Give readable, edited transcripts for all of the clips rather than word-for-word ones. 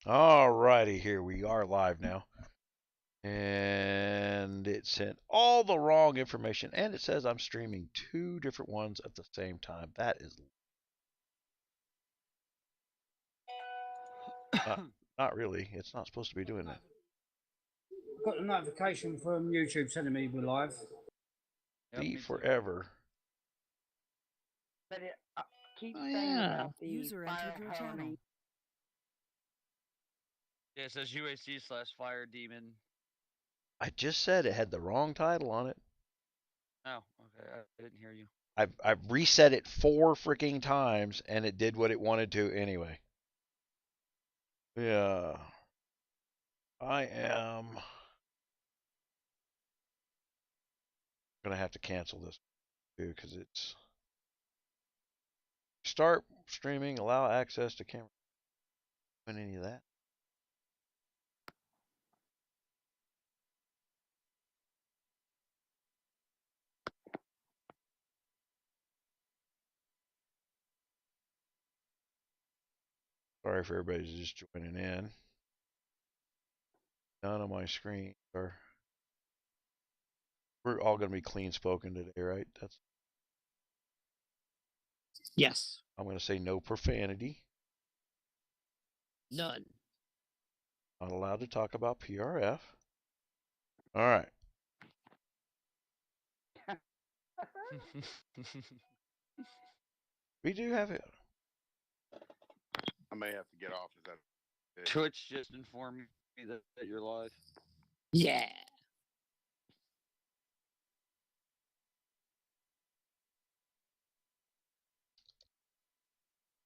All righty, here we are live now. And it sent all the wrong information. And it says I'm streaming 2 different ones at the same time. That is not really. It's not supposed to be doing that. Got a notification from YouTube telling me we're live. See forever. But it keeps saying about the user entered your channel. Yeah, it says UAC/Fire Demon. I just said it had the wrong title on it. Oh, okay. I didn't hear you. I've reset it 4 freaking times and it did what it wanted to anyway. Yeah. I am gonna have to cancel this too because it's start streaming, allow access to camera. Any of that? Sorry for everybody just joining in. None on my screen are. We're all going to be clean spoken today, right? That's. Yes. I'm going to say no profanity. None. Not allowed to talk about PRF. All right. We do have it. I may have to get off. Is that it? Twitch just informed me that you're live. Yeah.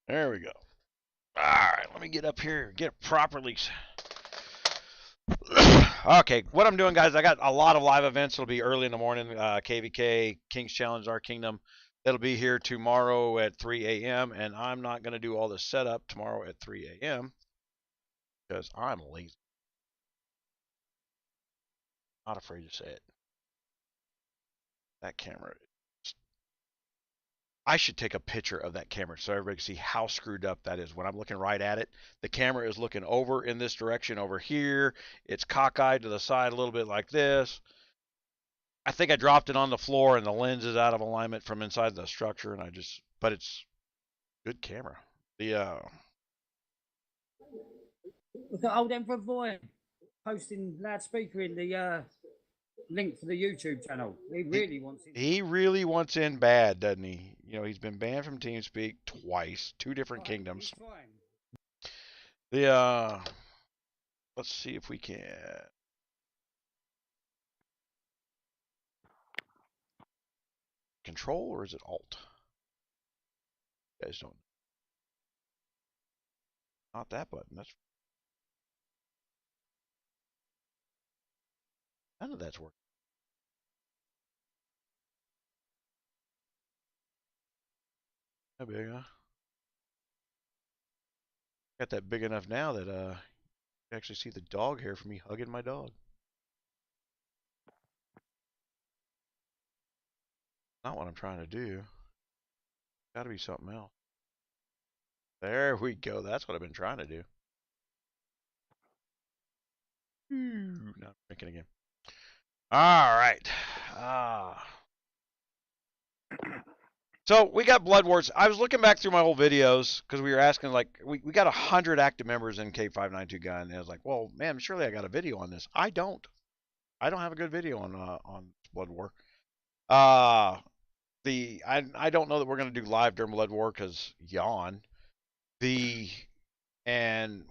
There we go. All right, let me get up here, get it properly. Okay, what I'm doing, guys, I got a lot of live events. It'll be early in the morning. KVK, King's Challenge, Our Kingdom. That'll be here tomorrow at 3 a.m. And I'm not going to do all the setup tomorrow at 3 a.m. because I'm lazy. Not afraid to say it. That camera. I should take a picture of that camera so everybody can see how screwed up that is. When I'm looking right at it, the camera is looking over in this direction over here. It's cockeyed to the side a little bit like this. I think I dropped it on the floor and the lens is out of alignment from inside the structure, and but it's good camera. The Look at old 𝗙𝗶𝗁𝗲𝗕 posting loudspeaker in the link for the YouTube channel. He really wants it. He really wants in bad, doesn't he? You know, he's been banned from TeamSpeak twice, 2 different kingdoms. The let's see if we can. Control or is it Alt? You guys don't. Not that button. That's none of that's working. That big, huh? Got that big enough now that you can actually see the dog hair from me hugging my dog. Not what I'm trying to do. Got to be something else. There we go. That's what I've been trying to do. Now I'm drinking again. All right. So we got Blood Wars. I was looking back through my old videos because we were asking, like, we got 100 active members in K592 Gun, and I was like, well, man, surely I got a video on this. I don't have a good video on Blood War. I don't know that we're gonna do live during Blood War because yawn. And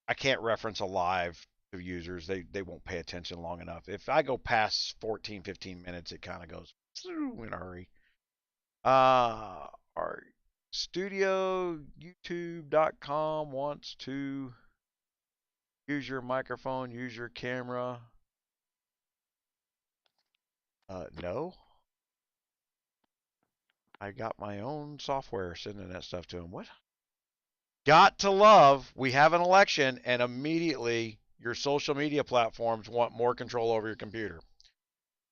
I can't reference a live to users. They won't pay attention long enough. If I go past 14, 15 minutes, it kind of goes in a hurry. Our studio youtube.com wants to use your microphone, use your camera. No. I got my own software sending that stuff to them. What? Got to love, we have an election, and immediately your social media platforms want more control over your computer.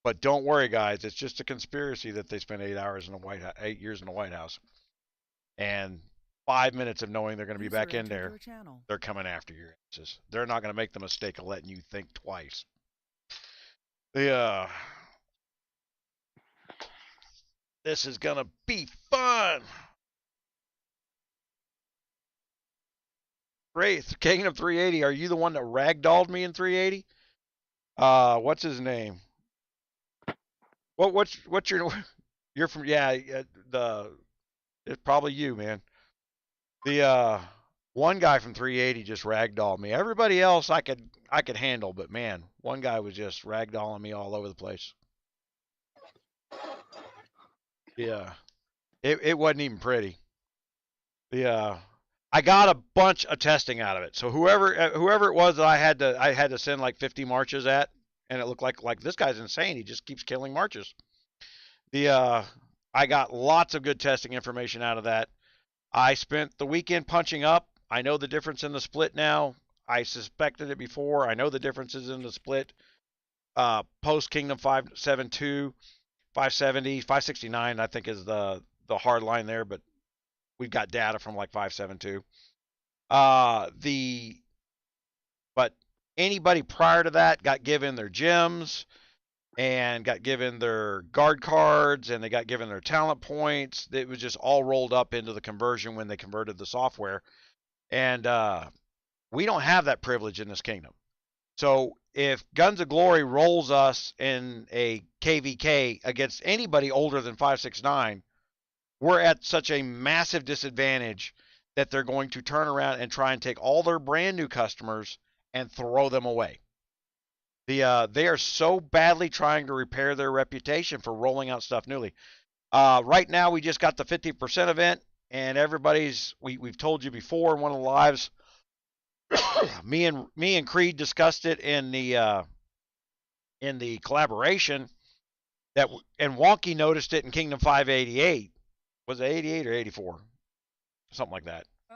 But don't worry, guys. It's just a conspiracy that they spent 8 years in the White House. And 5 minutes of knowing they're going to be User back in entered there, your channel. they're coming after your asses. They're not going to make the mistake of letting you think twice. This is going to be fun. Great. Kingdom 380, are you the one that ragdolled me in 380? What's his name? What's your you're from it's probably you, man. The one guy from 380 just ragdolled me. Everybody else I could handle, but man, one guy was just ragdolling me all over the place. Yeah. It wasn't even pretty. I got a bunch of testing out of it. So whoever it was that I had to send like 50 marches at, and it looked like this guy's insane. He just keeps killing marches. I got lots of good testing information out of that. I spent the weekend punching up. I know the difference in the split now. I suspected it before. I know the differences in the split. Post Kingdom 572, 570, 569, I think is the hard line there, but we've got data from like 572. But anybody prior to that got given their gems and got given their guard cards and they got given their talent points. It was just all rolled up into the conversion when they converted the software. And we don't have that privilege in this kingdom. So if Guns of Glory rolls us in a KVK against anybody older than 569, we're at such a massive disadvantage that they're going to turn around and try and take all their brand new customers and throw them away. They are so badly trying to repair their reputation for rolling out stuff newly. Right now, we just got the 50% event, and we've told you before in one of the lives. me and Creed discussed it in the collaboration and Wonky noticed it in Kingdom 588. Was it 88 or 84? Something like that. I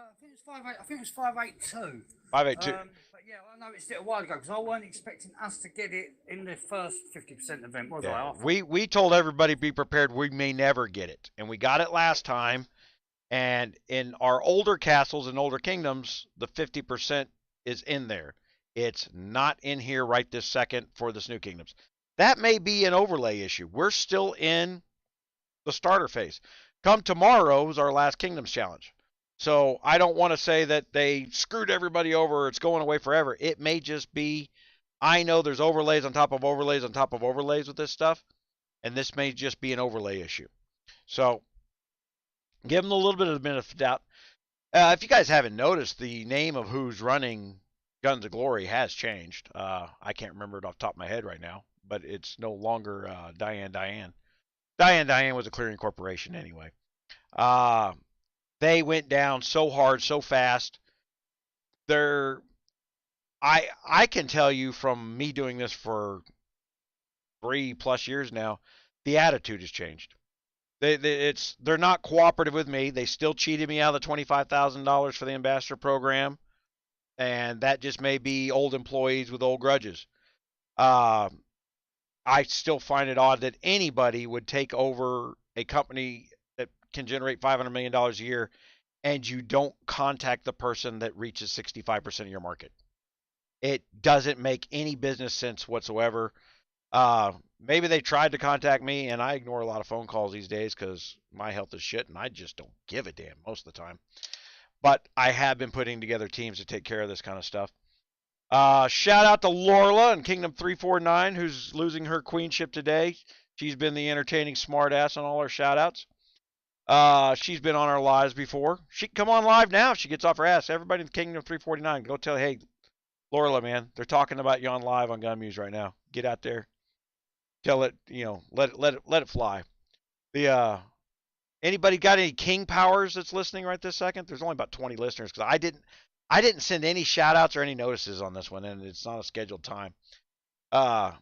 think it was 582. 582. But yeah, I noticed it a while ago because I weren't expecting us to get it in the first 50% event, was I? We told everybody be prepared. We may never get it, and we got it last time. And in our older castles and older kingdoms, the 50% is in there. It's not in here right this second for this new kingdoms. That may be an overlay issue. We're still in the starter phase. Come tomorrow is our last kingdoms challenge. So I don't want to say that they screwed everybody over, it's going away forever. It may just be, I know there's overlays on top of overlays on top of overlays with this stuff, and this may just be an overlay issue. So give them a little bit of the benefit of doubt. If you guys haven't noticed, the name of who's running Guns of Glory has changed. I can't remember it off the top of my head right now, but it's no longer Diane. Diane was a clearing corporation anyway. They went down so hard, so fast. I can tell you from me doing this for 3+ years now, the attitude has changed. They're not cooperative with me. They still cheated me out of the $25,000 for the ambassador program, and that just may be old employees with old grudges. I still find it odd that anybody would take over a company that can generate $500 million a year and you don't contact the person that reaches 65% of your market. It doesn't make any business sense whatsoever. Maybe they tried to contact me, and I ignore a lot of phone calls these days because my health is shit and I just don't give a damn most of the time. But I have been putting together teams to take care of this kind of stuff. Shout out to Lorla in Kingdom 349, who's losing her queenship today. She's been the entertaining smartass on all our shout outs. She's been on our lives before. She can come on live now if she gets off her ass. Everybody in Kingdom 349, go tell, hey, Lorla, man, they're talking about you on live on GunMuse right now. Get out there. Tell it, let it fly. Anybody got any king powers that's listening right this second? There's only about 20 listeners because I didn't send any shout outs or any notices on this one, and it's not a scheduled time. Have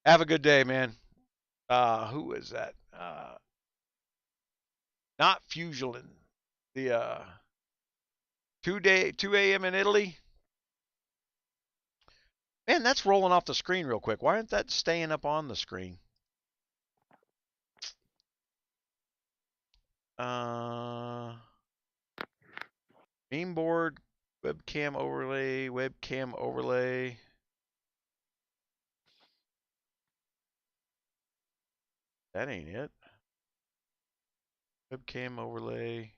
a good day, man. Who is that? Not Fusion. The 2 a.m. in Italy. Man, that's rolling off the screen real quick. Why isn't that staying up on the screen? Meme board, webcam overlay. That ain't it. Webcam overlay.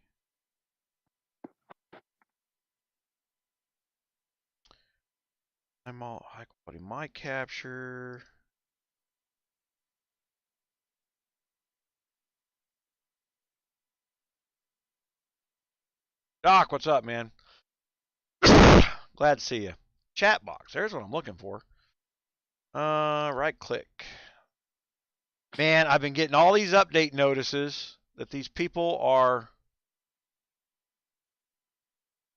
I'm all high quality mic capture. Doc, what's up, man? Glad to see you. Chat box. There's what I'm looking for. Right click. Man, I've been getting all these update notices that these people are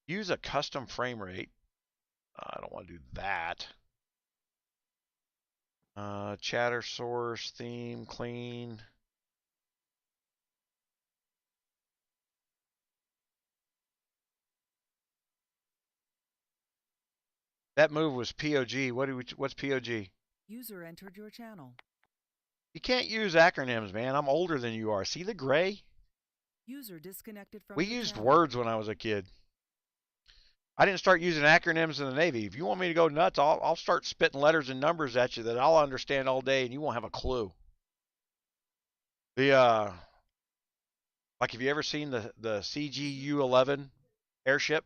use a custom frame rate. I don't want to do that. Chatter source, theme, clean. That move was POG. What's POG? User entered your channel. You can't use acronyms, man. I'm older than you are. See the gray? User disconnected from We your used channel. words when I was a kid. I didn't start using acronyms in the Navy. If you want me to go nuts, I'll start spitting letters and numbers at you that I'll understand all day and you won't have a clue. The like, have you ever seen the 𝗙𝗹𝗹𝗶𝘄 airship?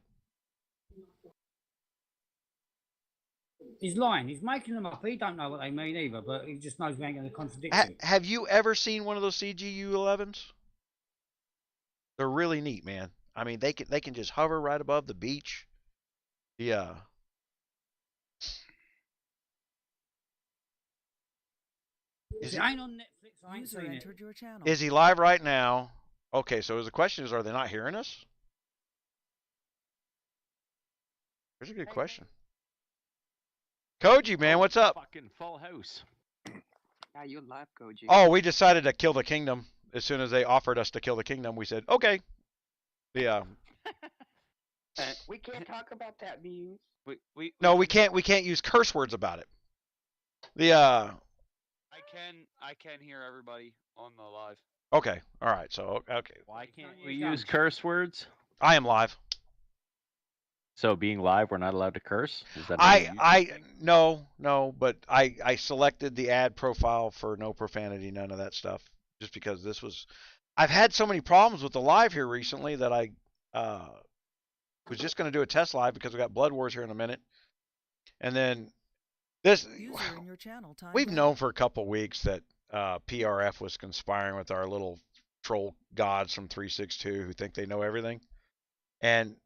He's lying. He's making them up. He don't know what they mean either, but he just knows we ain't going to contradict him. Have you ever seen one of those 𝗙𝗹𝗹𝗲s? They're really neat, man. I mean, they can just hover right above the beach. Yeah. If it ain't on Netflix, I ain't User seen it. entered your channel. Is he live right now? Okay, so the question is, are they not hearing us? There's a good question. Koji, man, what's up? Fucking full house. Yeah, you live, Koji. Oh, we decided to kill the kingdom. As soon as they offered us to kill the kingdom, we said, okay. Yeah. We can't talk about that, Muse. No, we can't use curse words about it. The I can hear everybody on the live. Okay. All right. So okay. Why can't Don't we use use guns. curse words? I am live. So being live, we're not allowed to curse? Is that a YouTube thing? No, but I selected the ad profile for no profanity, none of that stuff, just because this was. I've had so many problems with the live here recently that I was just going to do a test live because we got Blood Wars here in a minute, and then this. User in your channel timed We've out. known for a couple weeks that PRF was conspiring with our little troll gods from 362 who think they know everything, and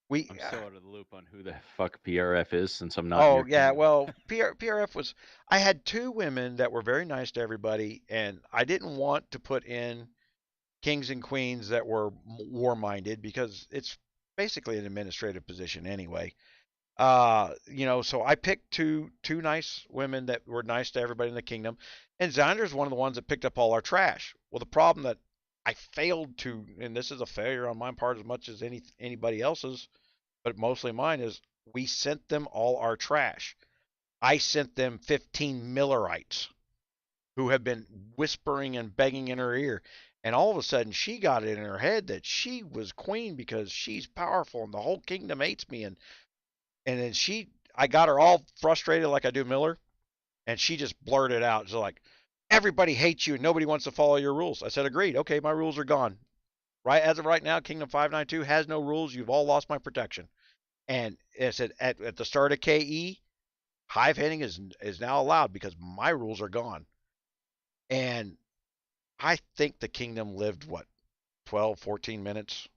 we. I'm still out of the loop on who the fuck PRF is since I'm not. Oh yeah, well PRF was. I had two women that were very nice to everybody, and I didn't want to put in kings and queens that were war-minded because it's basically an administrative position anyway. So I picked two nice women that were nice to everybody in the kingdom, and Xander's one of the ones that picked up all our trash. Well, the problem that I failed to, and this is a failure on my part as much as anybody else's, but mostly mine, is we sent them all our trash. I sent them 15 Millerites who have been whispering and begging in her ear. And all of a sudden, she got it in her head that she was queen because she's powerful and the whole kingdom hates me. And then I got her all frustrated like I do Miller, and she just blurted out, she's like, everybody hates you and nobody wants to follow your rules. I said, agreed. Okay, my rules are gone. Right as of right now, Kingdom 592 has no rules. You've all lost my protection. And I said, at the start of KE, hive hitting is now allowed because my rules are gone. And I think the kingdom lived, 12, 14 minutes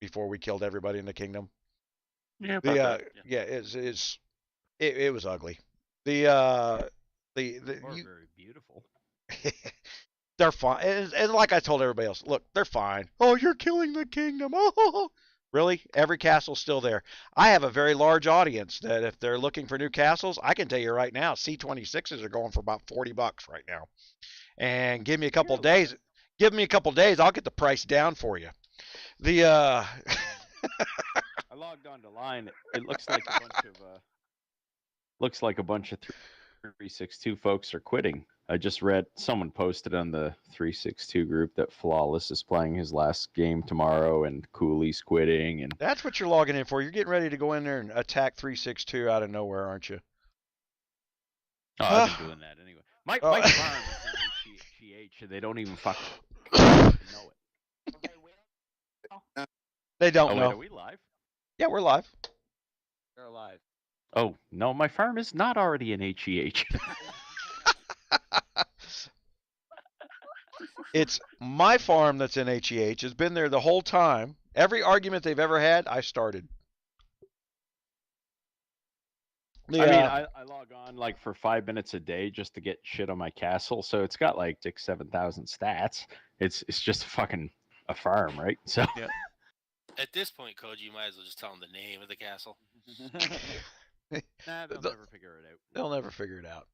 before we killed everybody in the kingdom. Yeah, It was ugly. Or You, very beautiful. they're fine. And like I told everybody else, look, they're fine. Oh, you're killing the kingdom. Oh, really? Every castle's still there. I have a very large audience that if they're looking for new castles, I can tell you right now, C26s are going for about $40 right now. And give me a couple days. Give me a couple days, I'll get the price down for you. I logged on to line. It looks like a bunch of 362 folks are quitting. I just read someone posted on the 362 group that Flawless is playing his last game tomorrow and Cooley's quitting and That's what you're logging in for. You're getting ready to go in there and attack 362 out of nowhere, aren't you? oh, I've been doing that anyway. My Oh. farm is in HGH and they don't even fucking know it. They don't Oh, know. wait, are we live? Yeah, we're live. You're alive. Oh, no, my farm is not already in HGH. It's my farm that's in HEH. It's been there the whole time. Every argument they've ever had, I started. I mean, I log on like for 5 minutes a day just to get shit on my castle, so it's got like 7,000 stats. It's just fucking a farm, right? So Yeah. At this point, Koji, you might as well just tell them the name of the castle. nah, they'll never figure it out. They'll never figure it out.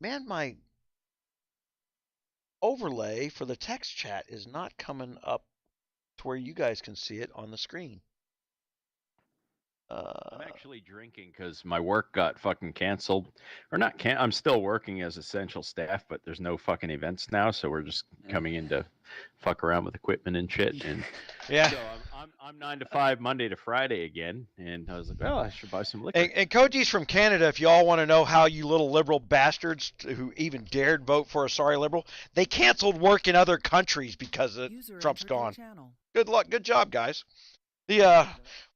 Man, my overlay for the text chat is not coming up to where you guys can see it on the screen. I'm actually drinking because my work got fucking canceled. Or not I'm still working as essential staff, but there's no fucking events now, so we're just coming in to fuck around with equipment and shit. And Yeah. so I'm 9 to 5 Monday to Friday again, and I was like, oh, I should buy some liquor. And Koji's from Canada. If y'all want to know how you little liberal bastards who even dared vote for a sorry liberal, they canceled work in other countries because User Trump's entered your gone. channel. Good luck. Good job, guys.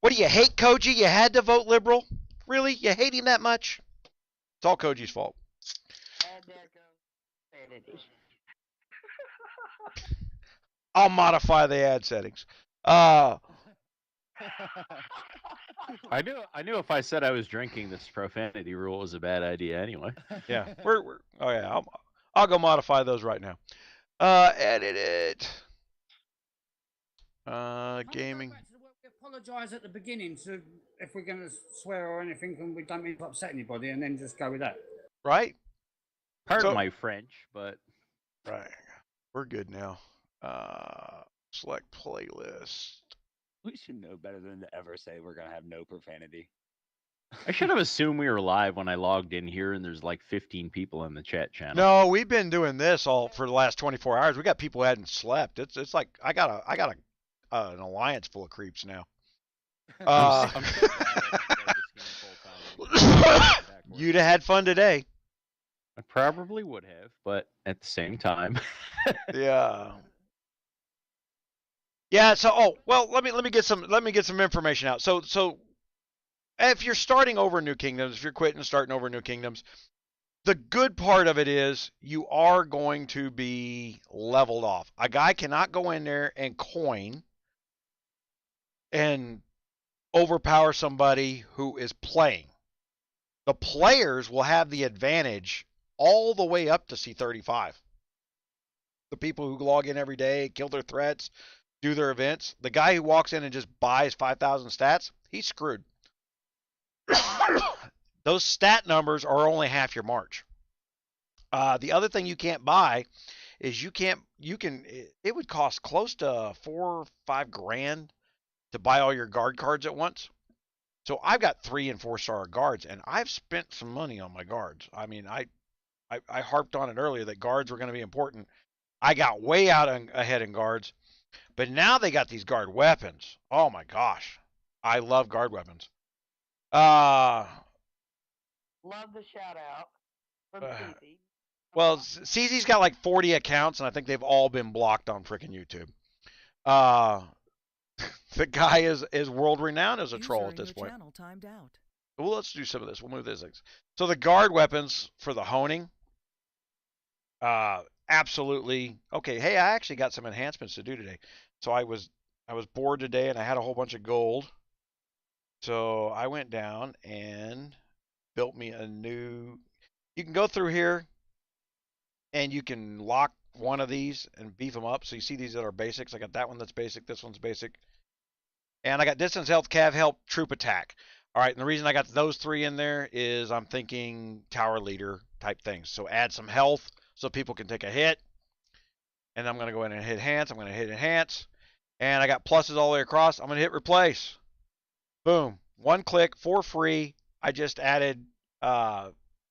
What do you hate, Koji? You had to vote liberal? Really? You hate him that much? It's all Koji's fault. And there goes sanity. I'll modify the ad settings. Uh, I knew if I said I was drinking, this profanity rule was a bad idea anyway. yeah, we're oh yeah, I'll go modify those right now. Edit it. Gaming. We apologise at the beginning to if we're going to swear or anything and we don't mean to upset anybody, and then just go with that. Right? Pardon So- my French, but Right. We're good now. Select playlist. We should know better than to ever say we're gonna have no profanity. I should have assumed we were live when I logged in here, and there's like 15 people in the chat channel. No, we've been doing this all for the last 24 hours. We got people who hadn't slept. It's like I got an alliance full of creeps now. I'm so glad I can play this game full-time. You'd have had fun today. I probably would have, but at the same time. Yeah. Yeah, so let me get some information out. So if you're starting over New Kingdoms, if you're quitting and starting over New Kingdoms, the good part of it is you are going to be leveled off. A guy cannot go in there and coin and overpower somebody who is playing. The players will have the advantage all the way up to C35. The people who log in every day, kill their threats, do their events. The guy who walks in and just buys 5,000 stats, he's screwed. Those stat numbers are only half your march. The other thing you can't buy is it would cost close to 4 or 5 grand to buy all your guard cards at once. So I've got 3 and 4 star guards, and I've spent some money on my guards. I mean, I harped on it earlier that guards were going to be important. I got way out ahead in guards, but now they got these guard weapons. Oh my gosh, I love guard weapons. Love the shout out from CZ. Well, CZ's got like 40 accounts, and I think they've all been blocked on freaking YouTube. The guy is world renowned as a troll User at in this your point. channel timed out. Well, let's do some of this. We'll move these things. So the guard weapons for the honing, absolutely okay. Hey, I actually got some enhancements to do today. So I was bored today, and I had a whole bunch of gold. So I went down and built me a new. You can go through here, and you can lock one of these and beef them up. So you see these that are basics. I got that one that's basic. This one's basic. And I got distance health, cav help, troop attack. All right, and the reason I got those 3 in there is I'm thinking tower leader type things. So add some health so people can take a hit. And I'm going to go in and hit enhance. I'm going to hit enhance. And I got pluses all the way across. I'm going to hit replace. Boom. 1 click for free. I just added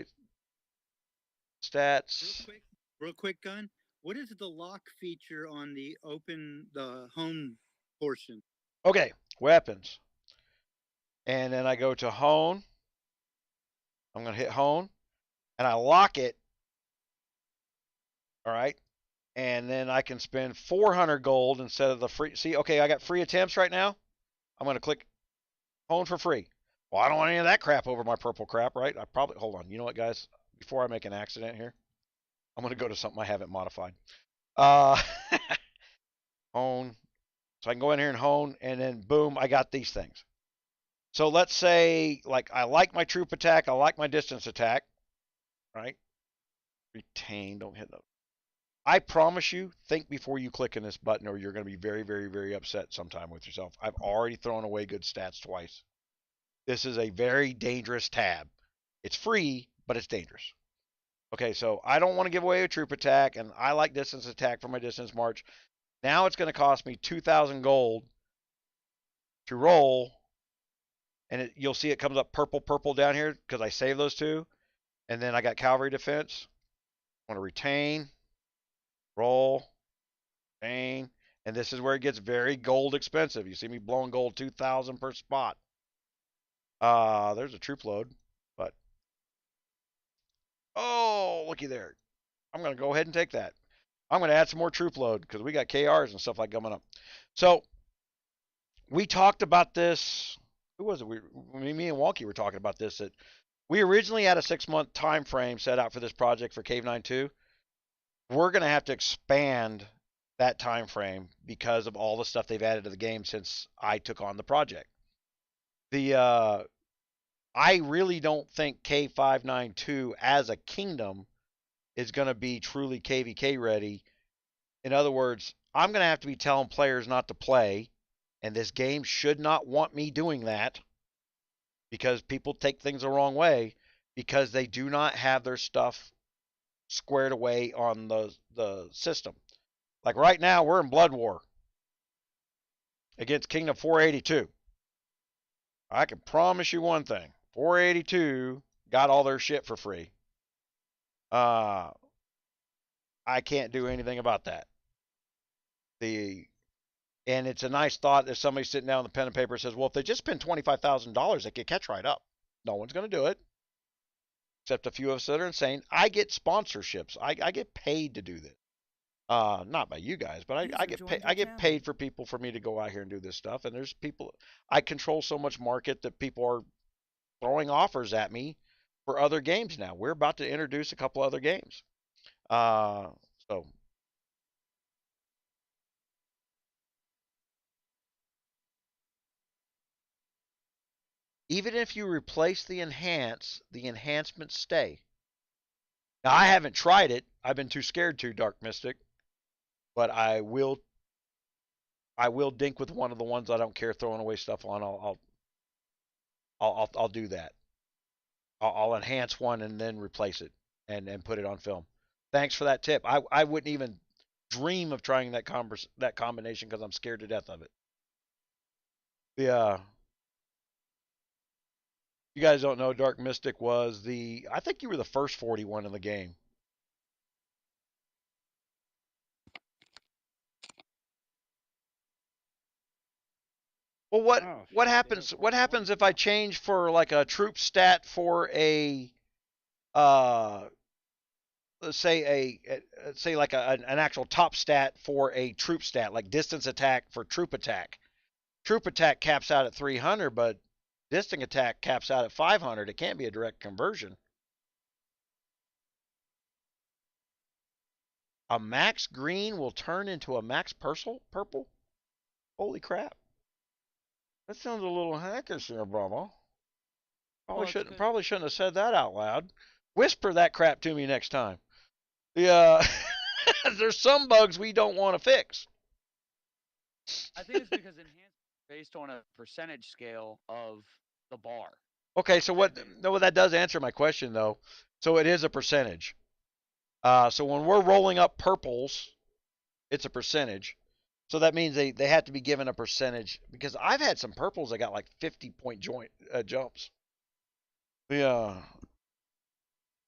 right? Stats. Real quick, Gun. What is the lock feature on the home portion? Okay, weapons. And then I go to hone. I'm going to hit hone. And I lock it. All right. And then I can spend 400 gold instead of the free. See, okay, I got free attempts right now. I'm going to click hone for free. Well, I don't want any of that crap over my purple crap, right? I probably, hold on. You know what, guys? Before I make an accident here, I'm going to go to something I haven't modified. Hone. So I can go in here and hone, and then boom, I got these things. So let's say, like, I like my troop attack. I like my distance attack, right? Retain, don't hit those. I promise you, think before you click in this button or you're going to be very, very, very upset sometime with yourself. I've already thrown away good stats twice. This is a very dangerous tab. It's free, but it's dangerous. Okay, so I don't want to give away a troop attack, and I like distance attack for my distance march. Now it's going to cost me 2,000 gold to roll, and you'll see it comes up purple down here because I saved those two. And then I got cavalry defense. I want to retain. Roll, bang, and this is where it gets very gold expensive. You see me blowing gold 2,000 per spot. There's a troop load, but oh, looky there. I'm gonna go ahead and take that. I'm gonna add some more troop load because we got KRs and stuff like coming up. So we talked about this. Who was it? Me and Wonky were talking about this. That we originally had a 6-month time frame set out for this project for Cave 9-2. We're going to have to expand that time frame because of all the stuff they've added to the game since I took on the project. I really don't think K592 as a kingdom is going to be truly KVK ready In other words, I'm going to have to be telling players not to play, and this game should not want me doing that because people take things the wrong way because they do not have their stuff squared away on the system. Like right now, we're in Blood War against Kingdom 482. I can promise you one thing. 482 got all their shit for free. I can't do anything about that. And it's a nice thought that somebody sitting down with a pen and paper says, well, if they just spend $25,000, they could catch right up. No one's going to do it. Except a few of us that are insane. I get sponsorships. I get paid to do this. Not by you guys, but I get paid. I get paid for people for me to go out here and do this stuff. And there's people. I control so much market that people are throwing offers at me for other games now. We're about to introduce a couple other games. So. Even if you replace the enhancements stay. Now, I haven't tried it. I've been too scared to, Dark Mystic. But I will dink with one of the ones I don't care throwing away stuff on. I'll do that. I'll enhance one and then replace it and put it on film. Thanks for that tip. I wouldn't even dream of trying that combination because I'm scared to death of it. You guys don't know, Dark Mystic was I think you were the first 41 in the game. Well, what happens? What happens if I change for like a troop stat for a say like an actual top stat for a troop stat, like distance attack for troop attack. Troop attack caps out at 300, but distant attack caps out at 500. It can't be a direct conversion. A max green will turn into a max purple? Holy crap. That sounds a little hackish there, brother. Probably shouldn't have said that out loud. Whisper that crap to me next time. There's some bugs we don't want to fix. I think it's because enhancement is based on a percentage scale of the bar. Okay, so that does answer my question though. So it is a percentage. So when we're rolling up purples, it's a percentage. So that means they have to be given a percentage, because I've had some purples that got like 50-point jumps. Yeah.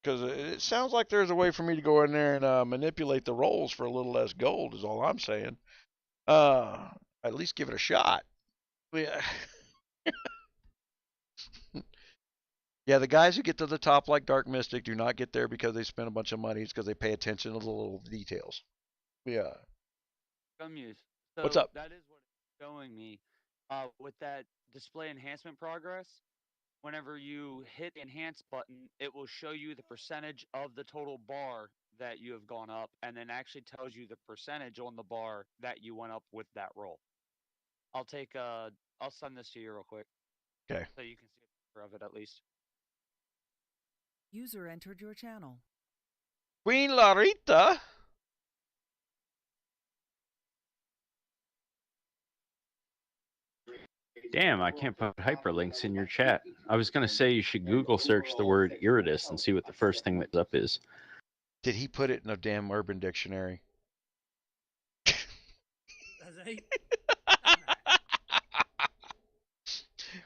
Because it sounds like there's a way for me to go in there and manipulate the rolls for a little less gold is all I'm saying. At least give it a shot. Yeah. Yeah, the guys who get to the top like Dark Mystic do not get there because they spend a bunch of money. It's because they pay attention to the little details. Yeah. GunMuse. So What's up? That is what it's showing me. With that display enhancement progress, whenever you hit the enhance button, it will show you the percentage of the total bar that you have gone up, and then actually tells you the percentage on the bar that you went up with that roll. I'll send this to you real quick. Okay. So you can see a picture of it at least. User entered your channel. Queen Larita. Damn, I can't put hyperlinks in your chat. I was going to say you should Google search the word iridis and see what the first thing that's up is. Did he put it in a damn Urban Dictionary? Does he?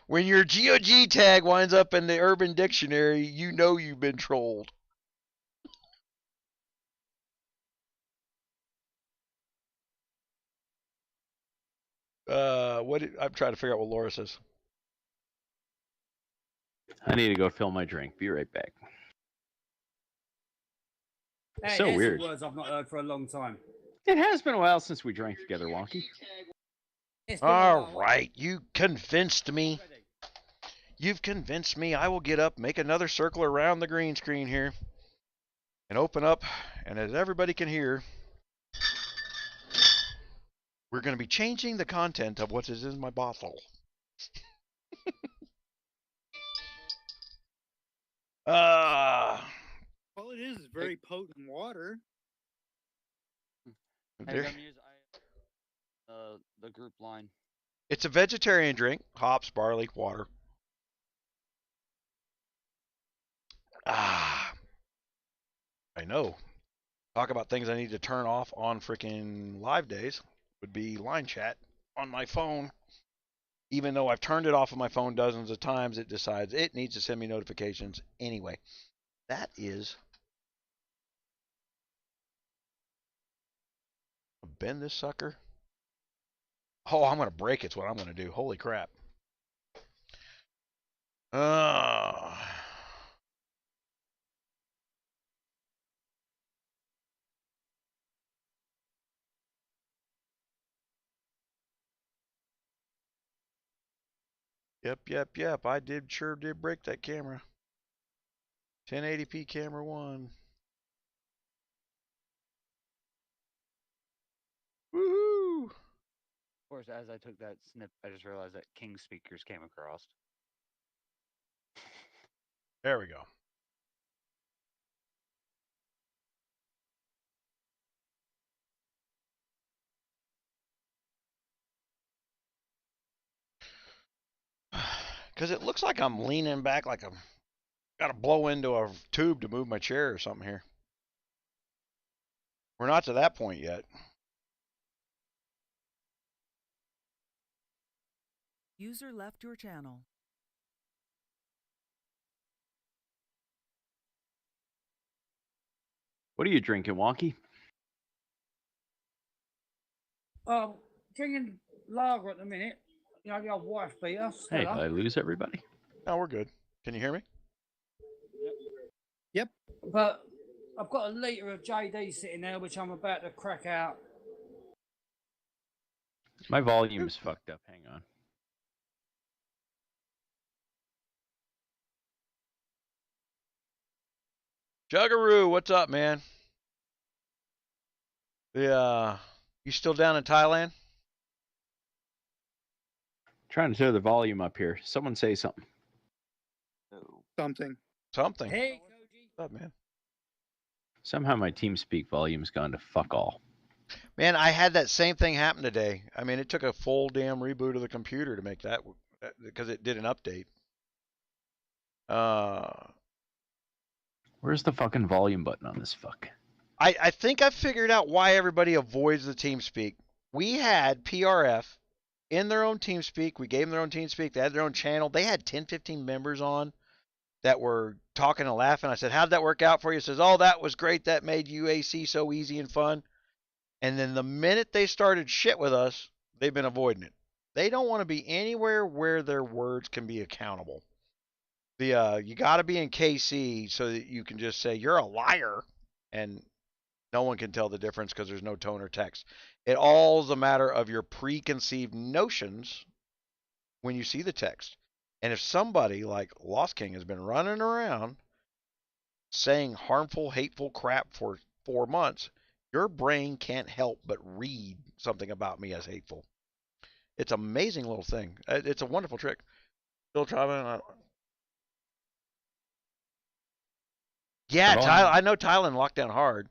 When your GOG tag winds up in the Urban Dictionary, you know you've been trolled. I'm trying to figure out what Laura says. I need to go fill my drink. Be right back. Hey, So weird. Words I've not heard for a long time. It has been a while since we drank together, Wonky. All right, you convinced me. You've convinced me. I will get up, make another circle around the green screen here, and open up, and as everybody can hear, we're going to be changing the content of what is in my bottle. Well, it is very potent water. Hey, There- GunMuse, the group line. It's a vegetarian drink. Hops, barley, water. Ah, I know. Talk about things I need to turn off on freaking live days would be line chat on my phone. Even though I've turned it off on my phone dozens of times, it decides it needs to send me notifications anyway. That is. Bend this sucker. Oh, I'm going to break it's what I'm going to do. Holy crap. Yep. I sure did break that camera. 1080p camera 1. Woohoo! Of course, as I took that snip, I just realized that King speakers came across. There we go. Because it looks like I'm leaning back like I'm got to blow into a tube to move my chair or something here. We're not to that point yet. User left your channel. What are you drinking, Wonky? Drinking lager at the minute. You know, the old wife beater. Hey, Stella. did I lose everybody? No, we're good. Can you hear me? Yep. But I've got a litre of JD sitting there, which I'm about to crack out. My volume's fucked up. Hang on. 𝗙𝗶𝗁𝗲, what's up, man? You still down in Thailand? Trying to turn the volume up here. Someone say something. Something. Something. Hey, what's up, man? Somehow my TeamSpeak volume's gone to fuck all. Man, I had that same thing happen today. I mean, it took a full damn reboot of the computer to make that because it did an update. Where's the fucking volume button on this fuck? I think I figured out why everybody avoids the TeamSpeak. We had PRF in their own TeamSpeak. We gave them their own TeamSpeak. They had their own channel. They had 10, 15 members on that were talking and laughing. I said, how'd that work out for you? He says, oh, that was great. That made UAC so easy and fun. And then the minute they started shit with us, they've been avoiding it. They don't want to be anywhere where their words can be accountable. You got to be in KC so that you can just say you're a liar, and no one can tell the difference because there's no tone or text. It all is a matter of your preconceived notions when you see the text. And if somebody like Lost King has been running around saying harmful, hateful crap for 4 months, your brain can't help but read something about me as hateful. It's an amazing little thing. It's a wonderful trick. Still trying. Yeah, I know Thailand locked down hard.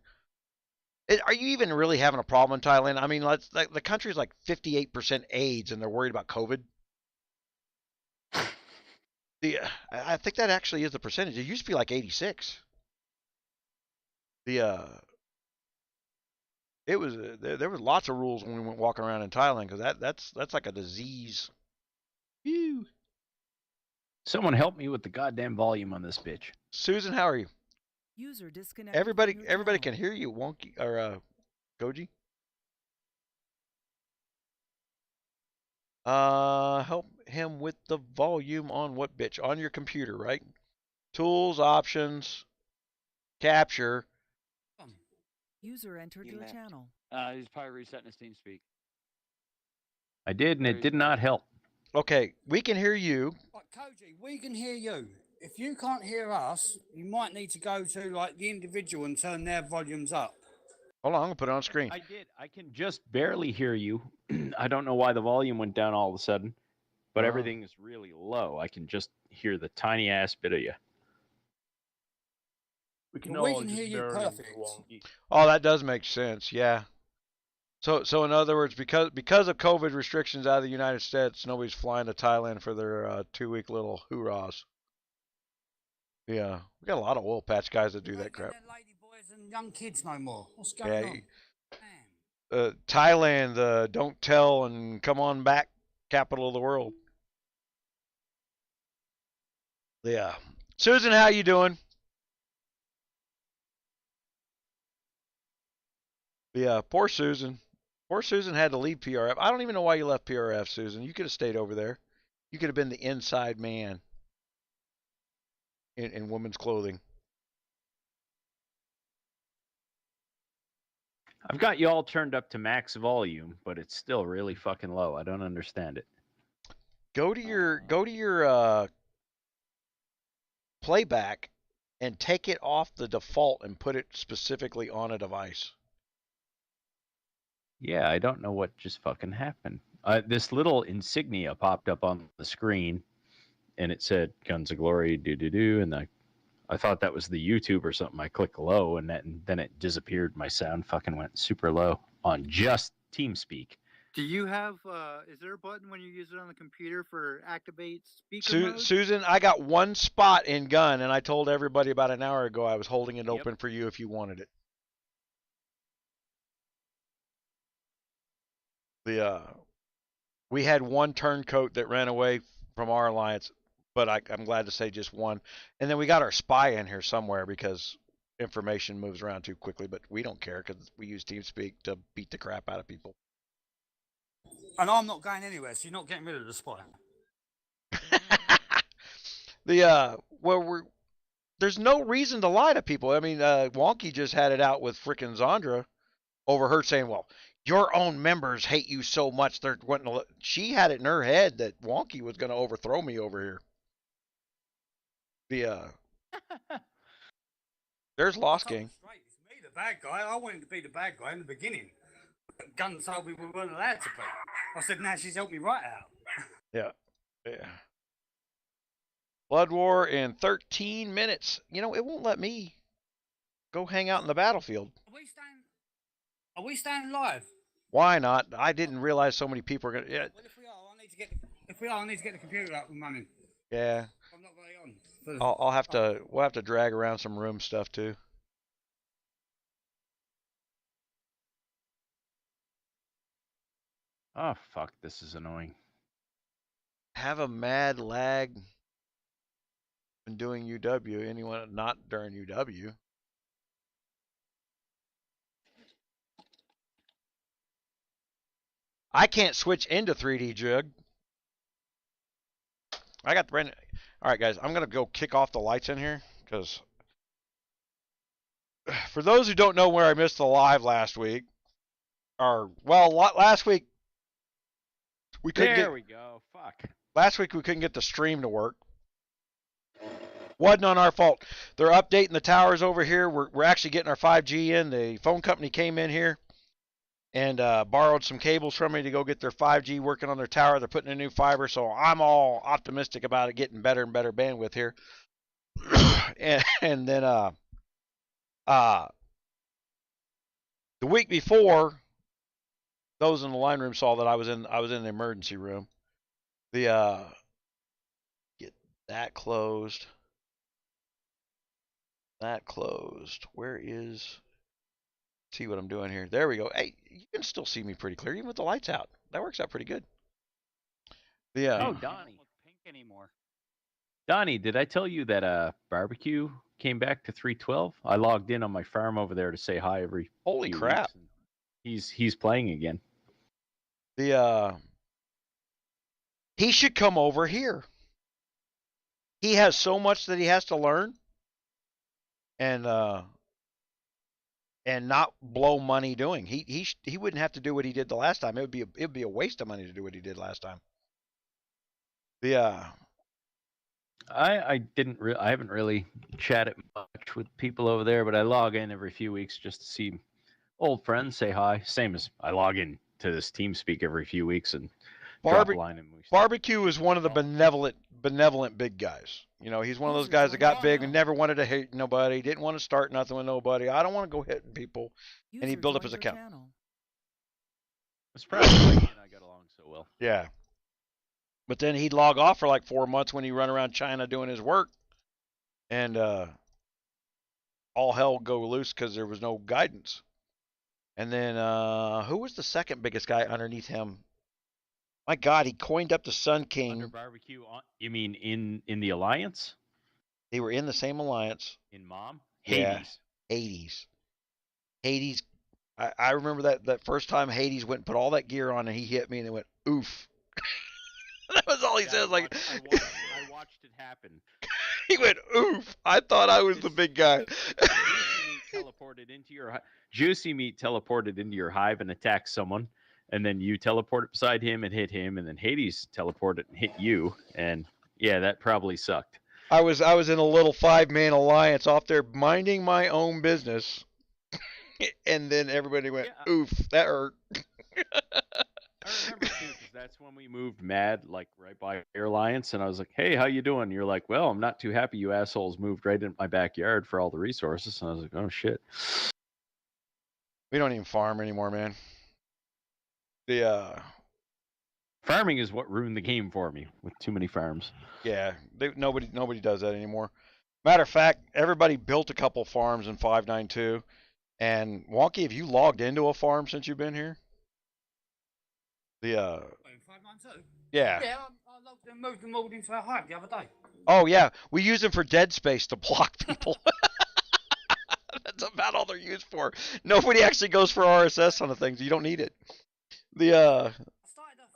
Are you even really having a problem in Thailand? I mean, the country's like 58% AIDS, and they're worried about COVID. I think that actually is the percentage. It used to be like 86. There was lots of rules when we went walking around in Thailand because that's like a disease. Ew. Someone help me with the goddamn volume on this bitch. Susan, how are you? User disconnected. Everybody can hear you, Wonky or Koji. Help him with the volume on what bitch? On your computer, right? Tools, options, capture. User entered your channel. He's probably resetting his TeamSpeak. I did, and it did not help. Okay, we can hear you. Koji, we can hear you. If you can't hear us, you might need to go to like the individual and turn their volumes up. Hold on, I'm gonna put it on screen. I did. I can just barely hear you. I don't know why the volume went down all of a sudden, but everything is really low. I can just hear the tiny ass bit of you. We can hear you perfect. Oh, that does make sense. Yeah. So in other words, because of COVID restrictions out of the United States, nobody's flying to Thailand for their 2-week little hoorahs. Yeah, we got a lot of oil patch guys that do that crap. Lady boys and young kids no more. What's going on? Thailand, don't tell and come on back, capital of the world. Yeah, Susan, how you doing? Yeah, poor Susan. Poor Susan had to leave PRF. I don't even know why you left PRF, Susan. You could have stayed over there. You could have been the inside man in women's clothing. I've got you all turned up to max volume, but it's still really fucking low. I don't understand it. Go to your playback and take it off the default and put it specifically on a device. Yeah, I don't know what just fucking happened. This little insignia popped up on the screen, and it said "Guns of Glory," and I thought that was the YouTube or something. I clicked low, and then it disappeared. My sound fucking went super low on just TeamSpeak. Do you have? Is there a button when you use it on the computer for activate speaker mode? Susan, I got one spot in Gun, and I told everybody about an hour ago I was holding it open for you if you wanted it. We had one turncoat that ran away from our alliance, but I'm glad to say just one. And then we got our spy in here somewhere because information moves around too quickly, but we don't care because we use TeamSpeak to beat the crap out of people. And I'm not going anywhere, so you're not getting rid of the spy. There's no reason to lie to people. I mean, Wonky just had it out with frickin' Zandra over her saying, well, your own members hate you so much they're wanting to. She had it in her head that Wonky was going to overthrow me over here. There's Lost King. It's me, the bad guy. I wanted to be the bad guy in the beginning. Gun told me we weren't allowed to be. I said, now she's helped me right out. Yeah. Blood War in 13 minutes. You know, it won't let me go hang out in the battlefield. Are we staying live? Why not? I didn't realize so many people are going to. Yeah. Well, if we are, I need to get the computer up and running. Yeah. I'm not very on. We'll have to drag around some room stuff too. Oh, fuck, this is annoying. Have a mad lag when doing UW. Anyone not during UW? I can't switch into 3D Jug. I got the brand. All right, guys, I'm going to go kick off the lights in here because for those who don't know where I missed the live last week, last week we couldn't There we go. Fuck. Last week we couldn't get the stream to work. Wasn't on our fault. They're updating the towers over here. We're actually getting our 5G in. The phone company came in here and borrowed some cables from me to go get their 5G working on their tower. They're putting in new fiber, so I'm all optimistic about it getting better and better bandwidth here. and then the week before, those in the line room saw that I was in the emergency room. Get that closed. That closed. Where is? See what I'm doing here. There we go. Hey, you can still see me pretty clear even with the lights out. That works out pretty good. Oh, Donnie. Pink anymore. Donnie, did I tell you that barbecue came back to 312? I logged in on my farm over there to say hi every. Holy crap! He's playing again. He should come over here. He has so much that he has to learn, and not blow money doing. He wouldn't have to do what he did the last time. It'd be a waste of money to do what he did last time. I haven't really chatted much with people over there, but I log in every few weeks just to see old friends, say hi. Same as I log in to this TeamSpeak every few weeks and drop a line. And Barbecue is one of the benevolent big guys. You know, he's one of those guys that got big and never wanted to hate nobody, didn't want to start nothing with nobody. I don't want to go hitting people, and he built up his account. surprised why he and I got along so well. Yeah. But then he'd log off for like 4 months when he run around China doing his work, and all hell would go loose because there was no guidance. And then who was the second biggest guy underneath him? My God, he coined up the Sun King. Under barbecue, you mean in the alliance? They were in the same alliance. In Mom? Yeah. Hades. Hades. I remember that first time Hades went and put all that gear on and he hit me and it went, oof. That was all he says. Like, I watched it happen. He went, oof. I thought I was the big guy. Juicy Meat teleported into your hive and attacked someone, and then you teleported beside him and hit him, and then Hades teleported and hit you, and yeah, that probably sucked. I was in a little 5-man alliance off there minding my own business, and then everybody went, oof, that hurt. I remember too, because that's when we moved mad, like right by your alliance, and I was like, "Hey, how you doing?" And you're like, "Well, I'm not too happy. You assholes moved right into my backyard for all the resources." And I was like, "Oh shit." We don't even farm anymore, man. The farming is what ruined the game for me with too many farms. Yeah, nobody does that anymore. Matter of fact, everybody built a couple farms in 5.9.2. And Wonky, have you logged into a farm since you've been here? The In 5.9.2? Yeah. Yeah, I logged and moved them all into our hive the other day. Oh yeah, we use them for dead space to block people. That's about all they're used for. Nobody actually goes for RSS on the things. You don't need it. The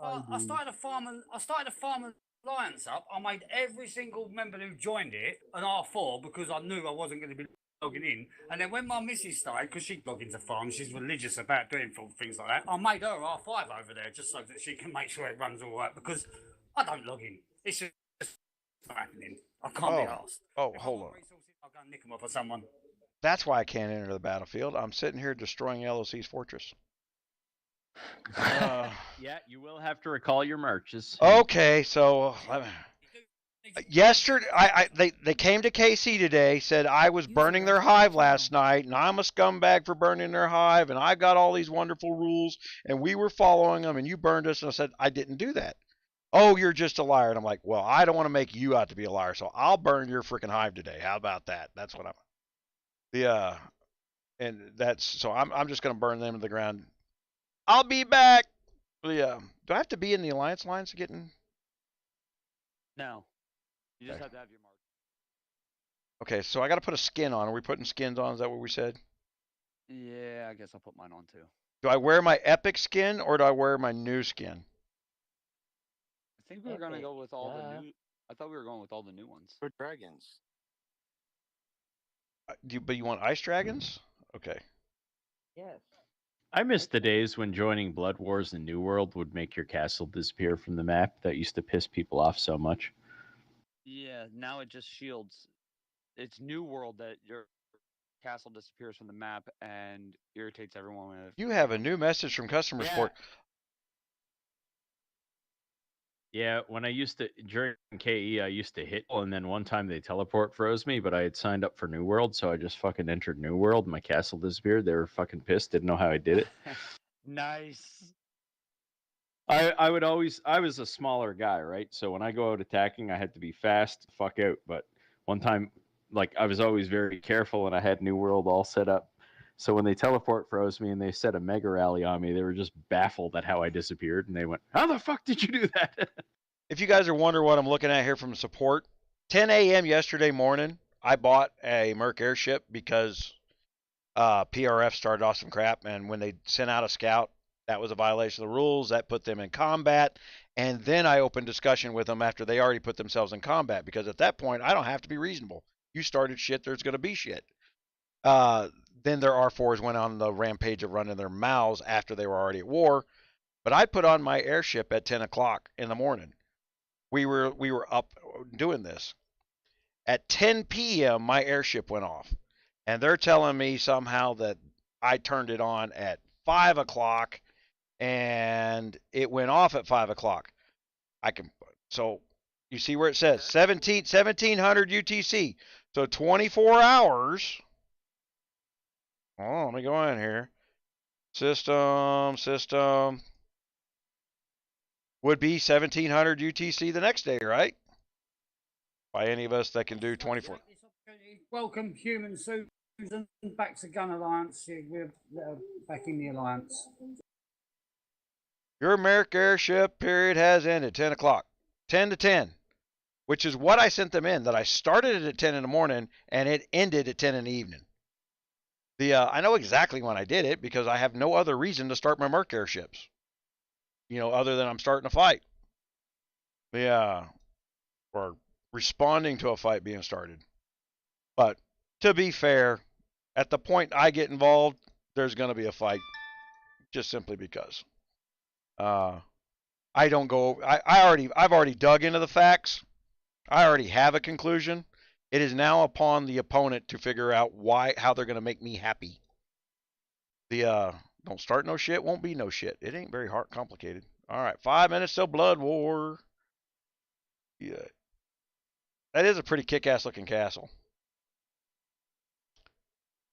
I started a farm alliance up. I made every single member who joined it an R4 because I knew I wasn't going to be logging in. And then when my missus started, because she'd log into farms, she's religious about doing things like that, I made her R5 over there just so that she can make sure it runs all right because I don't log in. It's just not happening. I can't be asked. Oh, hold on. I'll go and nick them off of someone. That's why I can't enter the battlefield. I'm sitting here destroying @LOC's fortress. Yeah, you will have to recall your marches. Okay, so yesterday they came to KC today, said I was burning their hive last night, and I'm a scumbag for burning their hive, and I got all these wonderful rules, and we were following them, and you burned us, and I said I didn't do that. Oh, you're just a liar. And I'm like, well, I don't want to make you out to be a liar, so I'll burn your freaking hive today. How about that? That's what and that's so I'm just gonna burn them to the ground. I'll be back. Yeah. Do I have to be in the alliance lines to get in? No. You just have to have your mark. Okay, so I got to put a skin on. Are we putting skins on? Is that what we said? Yeah, I guess I'll put mine on too. Do I wear my epic skin or do I wear my new skin? I think we were gonna go with all the new. I thought we were going with all the new ones. For dragons. But you want ice dragons? Okay. Yes. I miss the days when joining Blood Wars and New World would make your castle disappear from the map. That used to piss people off so much. Yeah, now it just shields. It's New World that your castle disappears from the map and irritates everyone. You have a new message from customer support. Yeah, when I used to, during KE, I used to hit, and then one time they teleport froze me, but I had signed up for New World, so I just fucking entered New World, and my castle disappeared. They were fucking pissed, didn't know how I did it. Nice. I was a smaller guy, right? So when I go out attacking, I had to be fast, fuck out. But one time, like, I was always very careful, and I had New World all set up. So when they teleport froze me and they set a mega rally on me, they were just baffled at how I disappeared, and they went, "How the fuck did you do that?" If you guys are wondering what I'm looking at here from support, 10 a.m. yesterday morning, I bought a Merc airship because PRF started off some crap, and when they sent out a scout, that was a violation of the rules. That put them in combat, and then I opened discussion with them after they already put themselves in combat, because at that point, I don't have to be reasonable. You started shit, there's going to be shit. Then their R4s went on the rampage of running their mouths after they were already at war. But I put on my airship at 10 o'clock in the morning. We were up doing this. At 10 p.m., my airship went off. And they're telling me somehow that I turned it on at 5 o'clock and it went off at 5 o'clock. So you see where it says 1700 UTC. So 24 hours. Oh, let me go in here. System. would be 1700 UTC the next day, right? By any of us that can do 24. Welcome, human Susan, back to Gun Alliance. We're back in the Alliance. Your American airship period has ended. 10 o'clock. 10 to 10. Which is what I sent them in. That I started it at 10 in the morning and it ended at 10 in the evening. I know exactly when I did it because I have no other reason to start my Merc airships. Other than I'm starting a fight. Or responding to a fight being started. But to be fair, at the point I get involved, there's going to be a fight. Just simply because. I don't go. I've already dug into the facts. I already have a conclusion. It is now upon the opponent to figure out how they're going to make me happy. Don't start no shit, won't be no shit. It ain't very hard, complicated. All right, 5 minutes till Blood War. Yeah, that is a pretty kick-ass looking castle.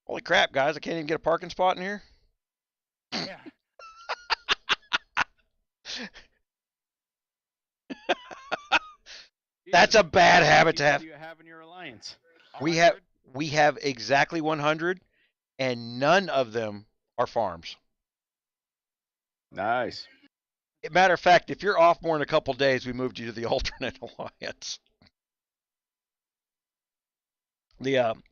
Holy crap, guys! I can't even get a parking spot in here. Yeah. That's a bad habit to have. What do you have in your alliance? We have exactly 100, and none of them are farms. Nice. Matter of fact, if you're off more than a couple days, we moved you to the alternate alliance.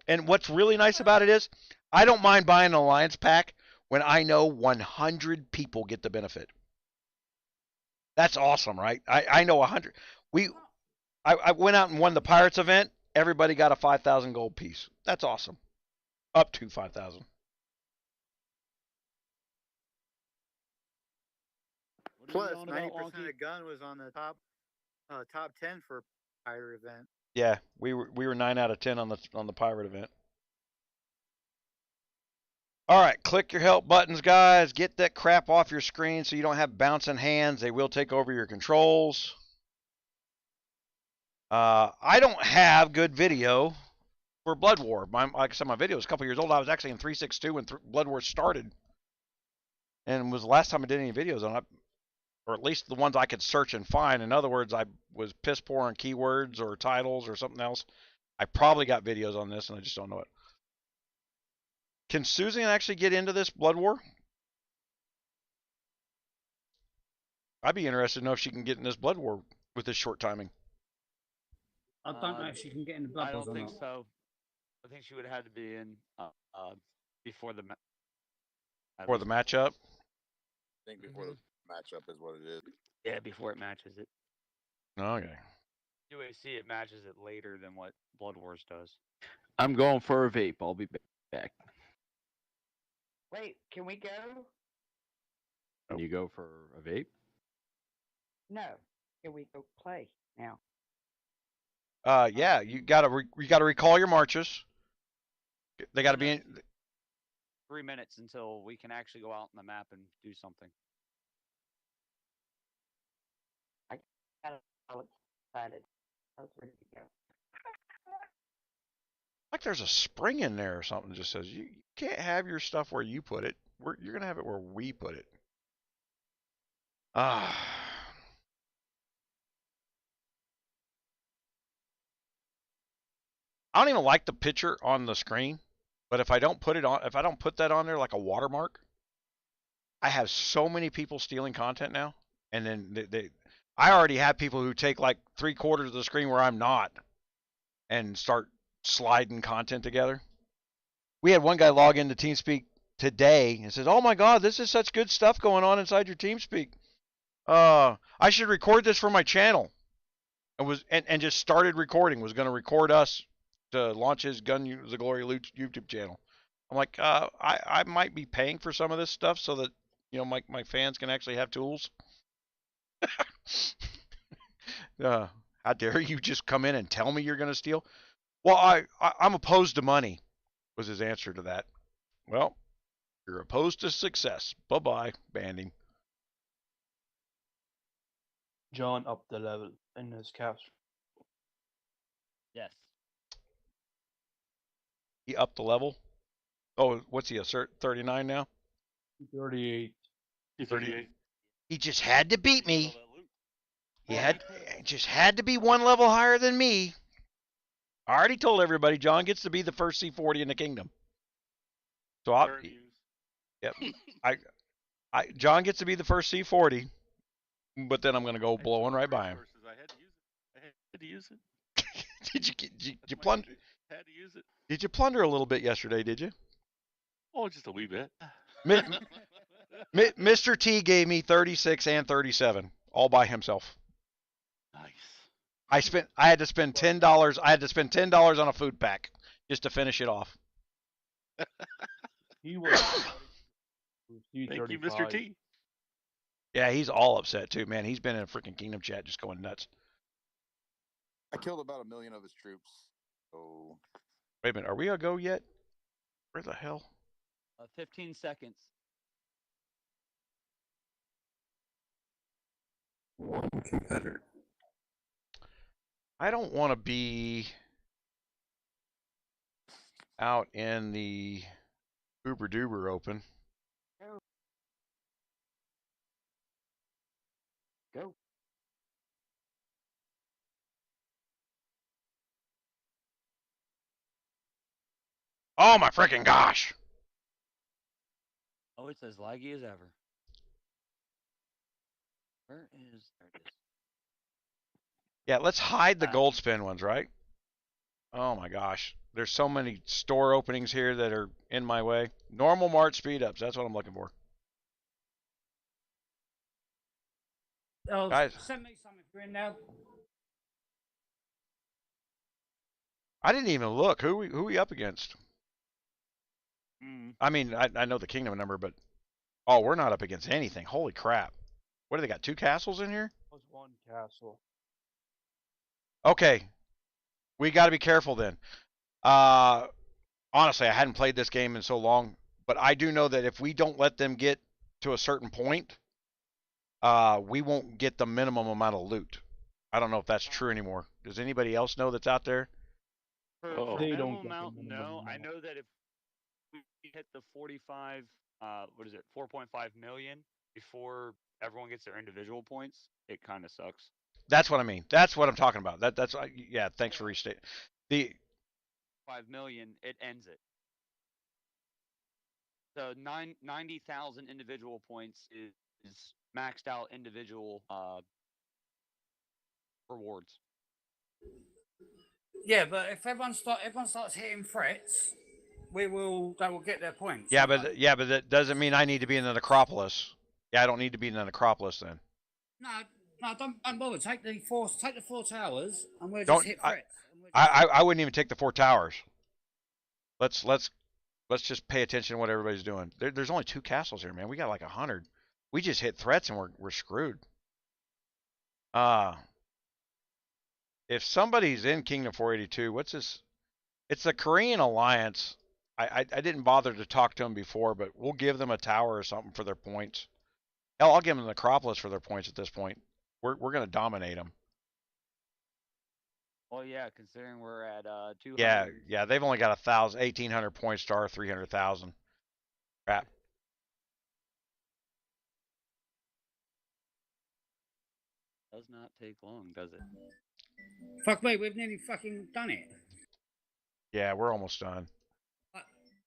And what's really nice about it is, I don't mind buying an alliance pack when I know 100 people get the benefit. That's awesome, right? I know 100. I went out and won the Pirates event. Everybody got a 5,000 gold piece. That's awesome. Up to 5,000. Plus, 90% of gun was on the top 10 for pirate event. Yeah, we were 9 out of 10 on the pirate event. All right, click your help buttons, guys. Get that crap off your screen so you don't have bouncing hands. They will take over your controls. I don't have good video for Blood War. Like I said, my video is a couple years old. I was actually in 3.6.2 when Blood War started. And it was the last time I did any videos on it. Or at least the ones I could search and find. In other words, I was piss poor on keywords or titles or something else. I probably got videos on this and I just don't know it. Can Susan actually get into this Blood War? I'd be interested to know if she can get in this Blood War with this short timing. I don't know if she can get in the Blood Wars or not. I don't think so. I think she would have had to be in before the Before the matchup? I think before the matchup is what it is. Yeah, before it matches it. Okay. UAC, it matches it later than what Blood Wars does. I'm going for a vape. I'll be back. Wait, can we go? Can you go for a vape? No. Can we go play now? Yeah, you gotta recall your marches. They gotta be in. 3 minutes until we can actually go out on the map and do something. I got all excited. I was ready to go. Like there's a spring in there or something that just says you can't have your stuff where you put it. You're gonna have it where we put it. I don't even like the picture on the screen, but if I don't put that on there like a watermark, I have so many people stealing content now, and then I already have people who take like 3/4 of the screen where I'm not, and start sliding content together. We had one guy log into TeamSpeak today and says, "Oh my God, this is such good stuff going on inside your TeamSpeak. I should record this for my channel." And just started recording. Was going to record us to launch his the Glory YouTube channel. I'm like, I might be paying for some of this stuff so that my fans can actually have tools. How dare you just come in and tell me you're going to steal? Well, I'm opposed to money, was his answer to that. Well, you're opposed to success. Bye-bye, banding. John upped the level in his caps. Yes. He upped the level? Oh, what's he, a 39 now? 38. 38. He just had to beat me. He just had to be one level higher than me. I already told everybody John gets to be the first C40 in the kingdom. So yep, John gets to be the first C40, but then I'm gonna go blowing right by him. I had to use it. Did you plunder? Had to use it. Did you plunder a little bit yesterday? Did you? Oh, just a wee bit. Mr. T gave me 36 and 37 all by himself. Nice. I had to spend $10. I had to spend $10 on a food pack just to finish it off. He was. Thank you, Mr. T. Yeah, he's all upset too, man. He's been in a freaking kingdom chat just going nuts. I killed about 1 million of his troops. So. Wait a minute, are we a go yet? Where the hell? 15 seconds. One competitor. I don't want to be out in the Uber Duber open. Go. Oh my freaking gosh! Oh, it's as laggy as ever. Where is... There it is. Yeah, let's hide the gold spin ones, right? Oh my gosh. There's so many store openings here that are in my way. Normal Mart speed ups, that's what I'm looking for. Oh, Guys, send me some if you're in now. I didn't even look. Who we up against? I mean, I know the kingdom number, but oh, we're not up against anything. Holy crap. What do they got? 2 castles in here? That was 1 castle. Okay. We got to be careful then. Honestly, I hadn't played this game in so long, but I do know that if we don't let them get to a certain point, we won't get the minimum amount of loot. I don't know if that's true anymore. Does anybody else know that's out there? For They minimum don't amount, get the no. minimum I know that if we hit the 45, what is it, 4.5 million before everyone gets their individual points, it kind of sucks. That's what I mean. That's what I'm talking about. That's yeah. Thanks for restating. The 5 million, it ends it. So 90,000 individual points is maxed out individual rewards. Yeah, but if everyone starts hitting threats, they will get their points. yeah, but that doesn't mean I need to be in the necropolis. Yeah, I don't need to be in the necropolis then. No, don't bother. Take the 4 towers, and we'll Don't just hit threats. I wouldn't even take the 4 towers. Let's just pay attention to what everybody's doing. There's only 2 castles here, man. We got like 100. We just hit threats and we're screwed. If somebody's in Kingdom 482, what's this? It's the Korean Alliance. I didn't bother to talk to them before, but we'll give them a tower or something for their points. Hell, I'll give them the necropolis for their points at this point. We're gonna dominate them. Well, yeah, considering we're at 200. Yeah, they've only got 1,800 points to our 300,000. Crap. Does not take long, does it? Fuck me, we've nearly fucking done it. Yeah, we're almost done.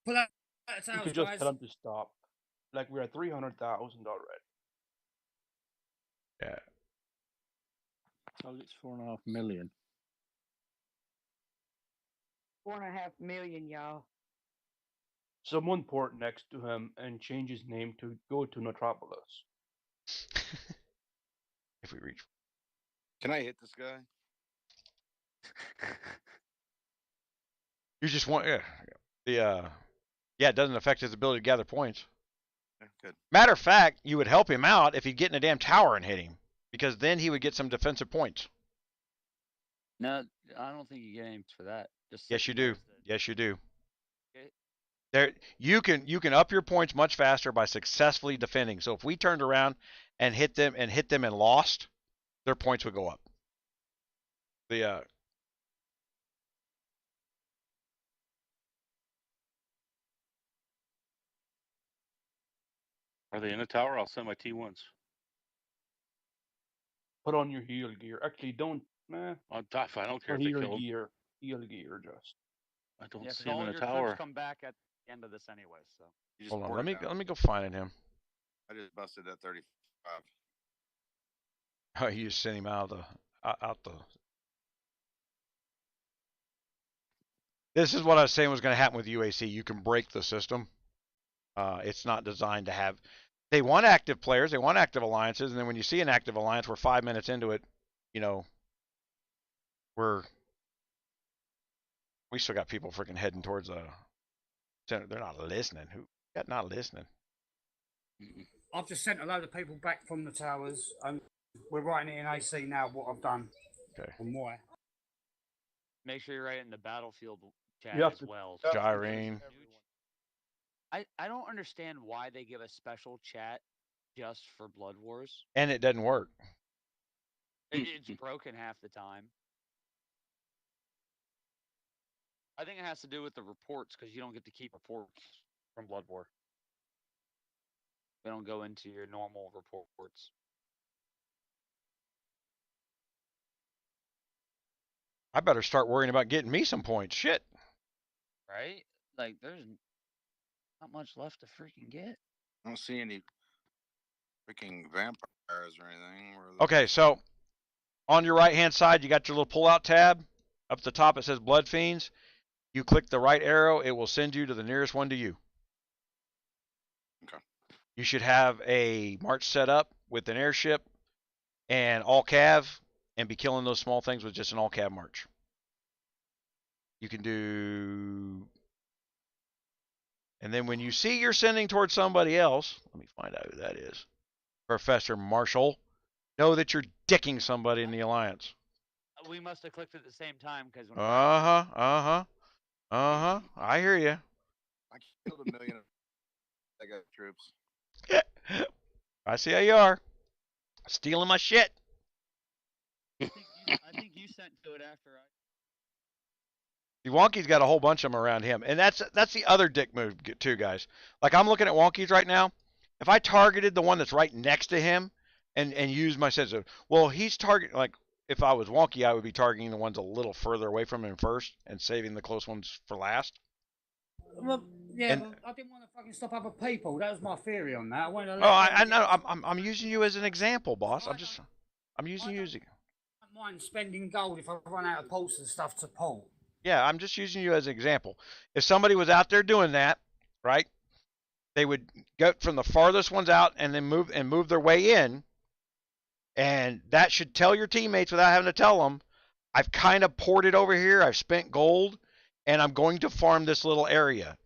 Pull out You towers, could just guys. tell them to stop. Like we're at 300,000 already. Yeah. So it's 4.5 million. 4.5 million, y'all. Someone port next to him and change his name to go to Metropolis. If we reach. Can I hit this guy? You just want yeah, it doesn't affect his ability to gather points. Yeah, good. Matter of fact, you would help him out if he'd get in a damn tower and hit him, because then he would get some defensive points. No, I don't think you get aims for that. Just Yes, you do. Yes, you do. Okay. There, you can up your points much faster by successfully defending. So if we turned around and hit them and lost, their points would go up. Are they in a tower? I'll send my T1s. Put on your heal gear. Actually, don't. Nah. On top, I don't care Or if they heal kill him. gear. Heal gear, just. I don't Yeah, see 'cause him all in of the your tower. troops come back at the end of this anyway. So. You just Hold on, poured let it me down. let me go find him. I just busted that 35. Oh, you just sent him out of the out the. This is what I was saying was going to happen with UAC. You can break the system. It's not designed to have. They want active players. They want active alliances, and then when you see an active alliance, we're 5 minutes into it. You know, we still got people freaking heading towards the center. They're not listening. Who got not listening? I've just sent a load of people back from the towers, and we're writing it in AC now. What I've done. Okay. And why? Make sure you're right in the battlefield chat You have as to- well. Gyrene. I don't understand why they give a special chat just for Blood Wars. And it doesn't work. It's broken half the time. I think it has to do with the reports because you don't get to keep reports from Blood War. They don't go into your normal reports. I better start worrying about getting me some points. Shit. Right? Like, there's not much left to freaking get. I don't see any freaking vampires or anything. Okay, so on your right-hand side, you got your little pull-out tab. Up at the top, it says Blood Fiends. You click the right arrow, it will send you to the nearest one to you. Okay. You should have a march set up with an airship and all cav, and be killing those small things with just an all cav march. You can do, and then when you see you're sending towards somebody else, let me find out who that is. Professor Marshall. Know that you're dicking somebody in the alliance. We must have clicked at the same time because when I hear you. I killed 1 million of I got troops. I see how you are. Stealing my shit. I think you sent to it after I. Wonky's got a whole bunch of them around him. And that's the other dick move too, guys. Like, I'm looking at Wonky's right now. If I targeted the one that's right next to him and used my sense of, well, he's targeting, like, if I was Wonky, I would be targeting the ones a little further away from him first and saving the close ones for last. Well, yeah, but I didn't want to fucking stop other people. That was my theory on that. I wanted to Oh, I know. I'm using you as an example, boss. I'm using you as a... I don't mind spending gold if I run out of pulse and stuff to pull. Yeah, I'm just using you as an example. If somebody was out there doing that, right, they would go from the farthest ones out and then move their way in, and that should tell your teammates without having to tell them, I've kind of poured it over here, I've spent gold, and I'm going to farm this little area.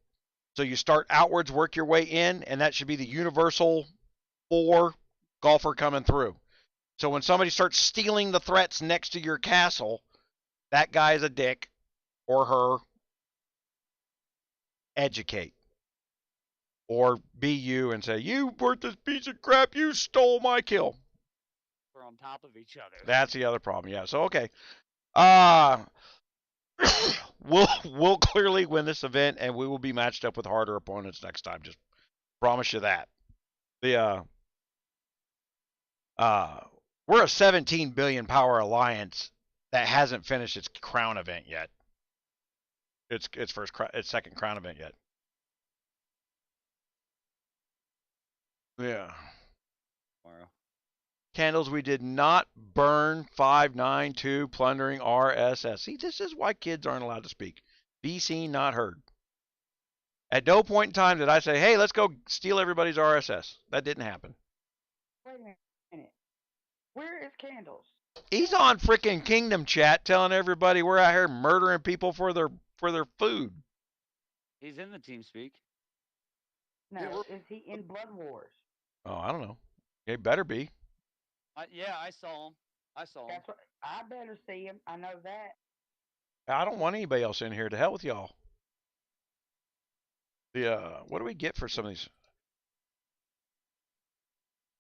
So you start outwards, work your way in, and that should be the universal 4 golfer coming through. So when somebody starts stealing the threats next to your castle, that guy is a dick, or her. Educate. Or be you and say, you worthless piece of crap, you stole my kill. We're on top of each other. That's the other problem. Yeah. So okay. We'll clearly win this event, and we will be matched up with harder opponents next time. Just promise you that. We're a 17 billion power alliance that hasn't finished its crown event yet. Its second crown event yet. Yeah. Tomorrow. Candles, we did not burn 592 plundering RSS. See, this is why kids aren't allowed to speak. Be seen, not heard. At no point in time did I say, hey, let's go steal everybody's RSS. That didn't happen. Wait a minute. Where is Candles? He's on freaking Kingdom chat telling everybody we're out here murdering people for their food. He's in the TeamSpeak. No, is he in Blood Wars? Oh, I don't know. He better be. Yeah, I saw him. That's what, I better see him. I know that. I don't want anybody else in here. To hell with y'all. What do we get for some of these?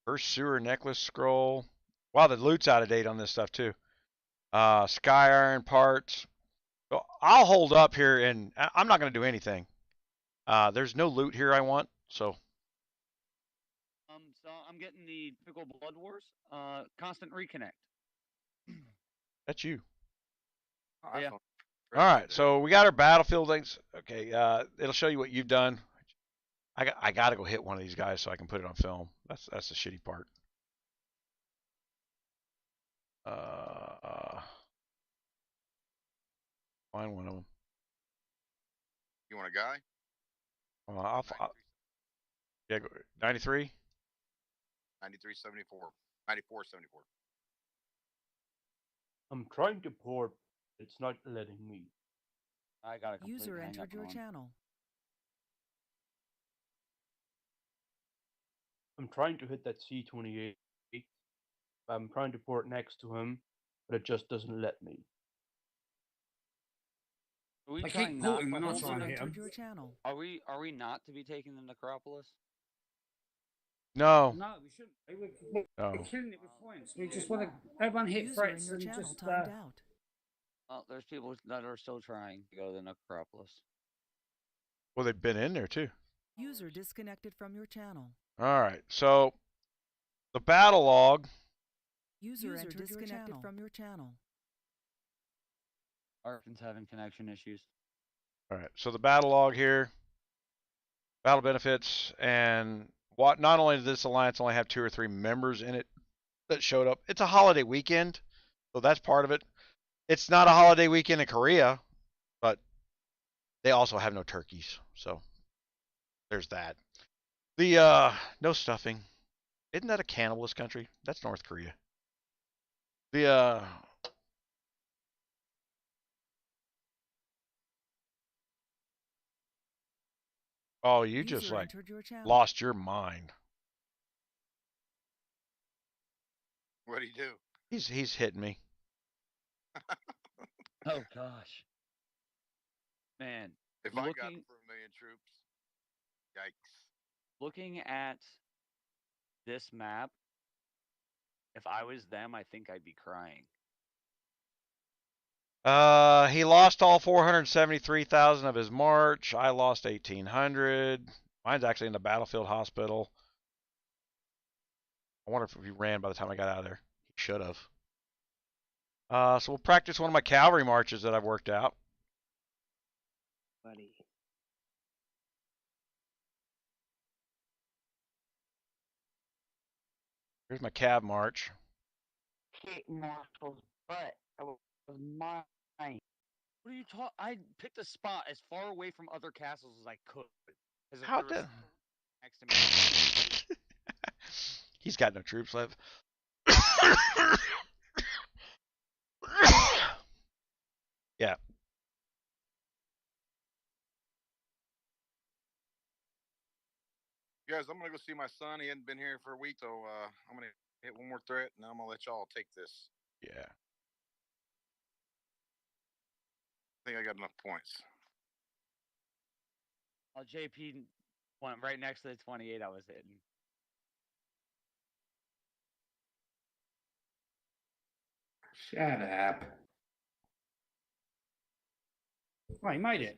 First sewer necklace scroll. Wow, the loot's out of date on this stuff too. Sky iron parts. So I'll hold up here, and I'm not going to do anything. There's no loot here I want, so. So I'm getting the typical Blood Wars. Constant reconnect. That's you. Yeah. All right, so we got our battlefield things. Okay, it'll show you what you've done. I gotta go hit one of these guys so I can put it on film. That's the shitty part. Find one of them. You want a guy? Yeah, 93. 9374. 9474. I'm trying to port. It's not letting me. I got a complete User hang entered up your on. channel. I'm trying to hit that C28. I'm trying to port next to him, but it just doesn't let me. Are we I trying keep not porting, to we're not hold trying to the- hit Entered 'em. your channel. Are we not to be taking the necropolis? No. No, we shouldn't. We're No. killing it with points. We just want to. Everyone hit User in threats your and channel just. timed out. Well, there's people that are still trying to go to the necropolis. Well, they've been in there too. User disconnected from your channel. All right, so the battle log. User entered disconnected from your channel. Arkin's having connection issues. All right, so the battle log here, battle benefits, and what? Not only does this alliance only have 2 or 3 members in it that showed up, it's a holiday weekend, so that's part of it. It's not a holiday weekend in Korea, but they also have no turkeys, so there's that. The no stuffing. Isn't that a cannibalist country? That's North Korea. The oh, you just User like entered your channel. lost your mind. What do you do? He's hitting me. Oh gosh. Man, If I got him for 1 million troops, yikes. looking at this map, if I was them, I think I'd be crying. He lost all 473,000 of his march. I lost 1,800. Mine's actually in the battlefield hospital. I wonder if he ran by the time I got out of there. He should have. So we'll practice one of my cavalry marches that I've worked out. Buddy. Here's my cav march. Kick Marshall's butt. That was mine. What are you talking? I picked a spot as far away from other castles as I could. How the? Next to me. He's got no troops left. Yeah. Guys, I'm gonna go see my son. He hadn't been here for a week, so I'm gonna hit one more threat, and I'm gonna let y'all take this. Yeah. I think I got enough points. JP went right next to the 28 I was hitting. Shut up. Right, he made it.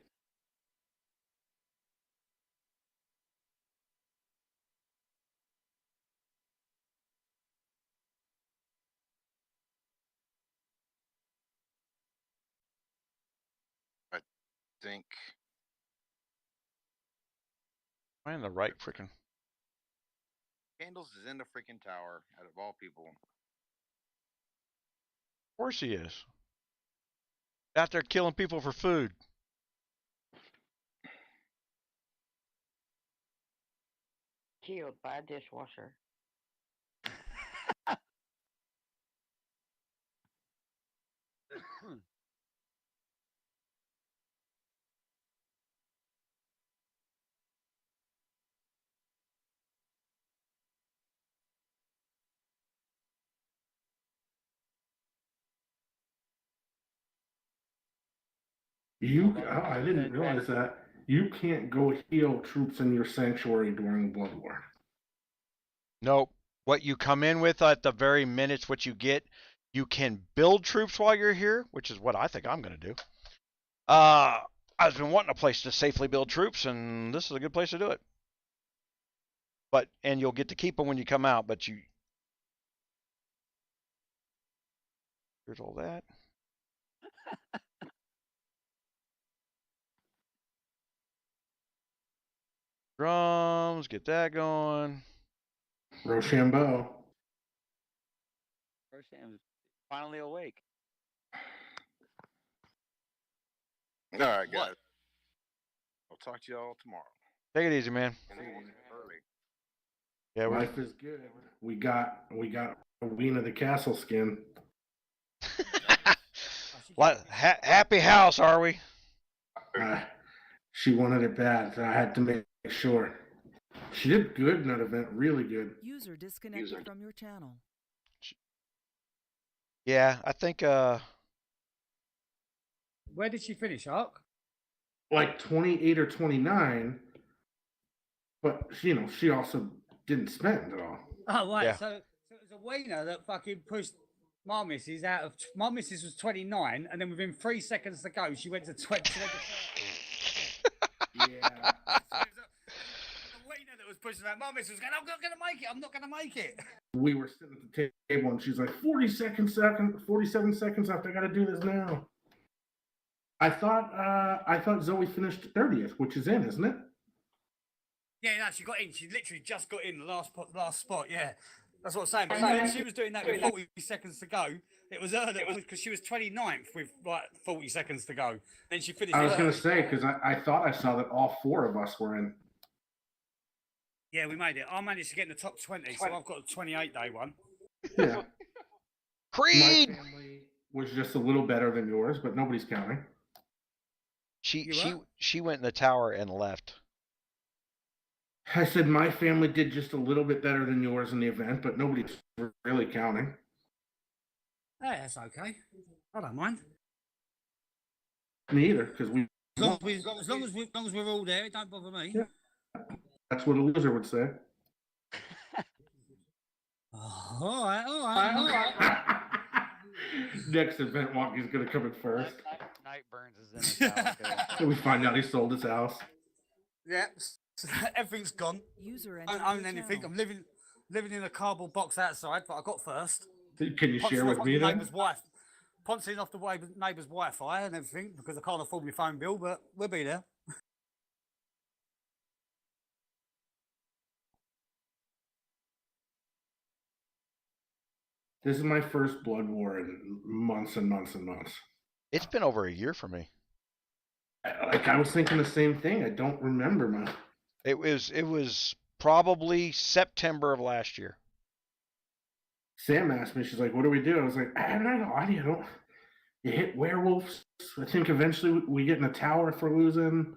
I think. Am I in the right freaking? Candles is in the freaking tower, out of all people. Of course he is. Out there killing people for food. Killed by a dishwasher. I didn't realize that. You can't go heal troops in your sanctuary during Blood War. Nope. What you come in with at the very minutes what you get, you can build troops while you're here, which is what I think I'm going to do. I've been wanting a place to safely build troops, and this is a good place to do it. And you'll get to keep them when you come out, but you... Here's all that. Drums, get that going. Rochambeau. Rosham's finally awake. All right, guys. I'll talk to y'all tomorrow. Take it easy, man. Early. Yeah, we're Life is good. We got 𝗙𝗏 the castle skin. Happy house, are we? She wanted it bad, so I had to make sure. She did good in that event, really good. User disconnected from your channel. Yeah, I think Where did she finish, Ark? Like 28 or 29, but she also didn't spend at all. Oh, right. Yeah. So it was a wiener that fucking pushed my missus out of. My missus was 29, and then within 3 seconds to go, she went to 20. Yeah. The wiener that was pushing that. My missus was going, I'm not going to make it. I'm not going to make it. We were sitting at the table, and she's like, 47 seconds left. I got to do this now. I thought Zoe finished 30th, which is in, isn't it? Yeah, no, she got in. She literally just got in the last spot. Yeah, that's what I'm saying. But when she was doing that with 40 seconds to go, it was her that because she was 29th with like 40 seconds to go. Then she finished. I was going to say, because I thought I saw that all 4 of us were in. Yeah, we made it. I managed to get in the top 20, so I've got a 28-day one. Yeah. Creed! My family was just a little better than yours, but nobody's counting. She went in the tower and left. I said my family did just a little bit better than yours in the event, but nobody's really counting. Hey, that's okay. I don't mind. Me either, because we. As long as we're all there, it don't bother me. Yeah. That's what a loser would say. All right. Next event, Wonky's going to come in first. Night Burns is in his house. So we find out he sold his house. Yeah, everything's gone. User I don't own anything. I'm living in a cardboard box outside, but I got first. Can you share with me then? Pouncing off the neighbour's Wi-Fi and everything because I can't afford my phone bill, but we'll be there. This is my first blood war in months and months and months. It's been over a year for me. I was thinking the same thing. I don't remember, man. It was probably September of last year. Sam asked me, she's like, what do we do? I was like, I don't know. You hit werewolves. I think eventually we get in a tower if we're losing.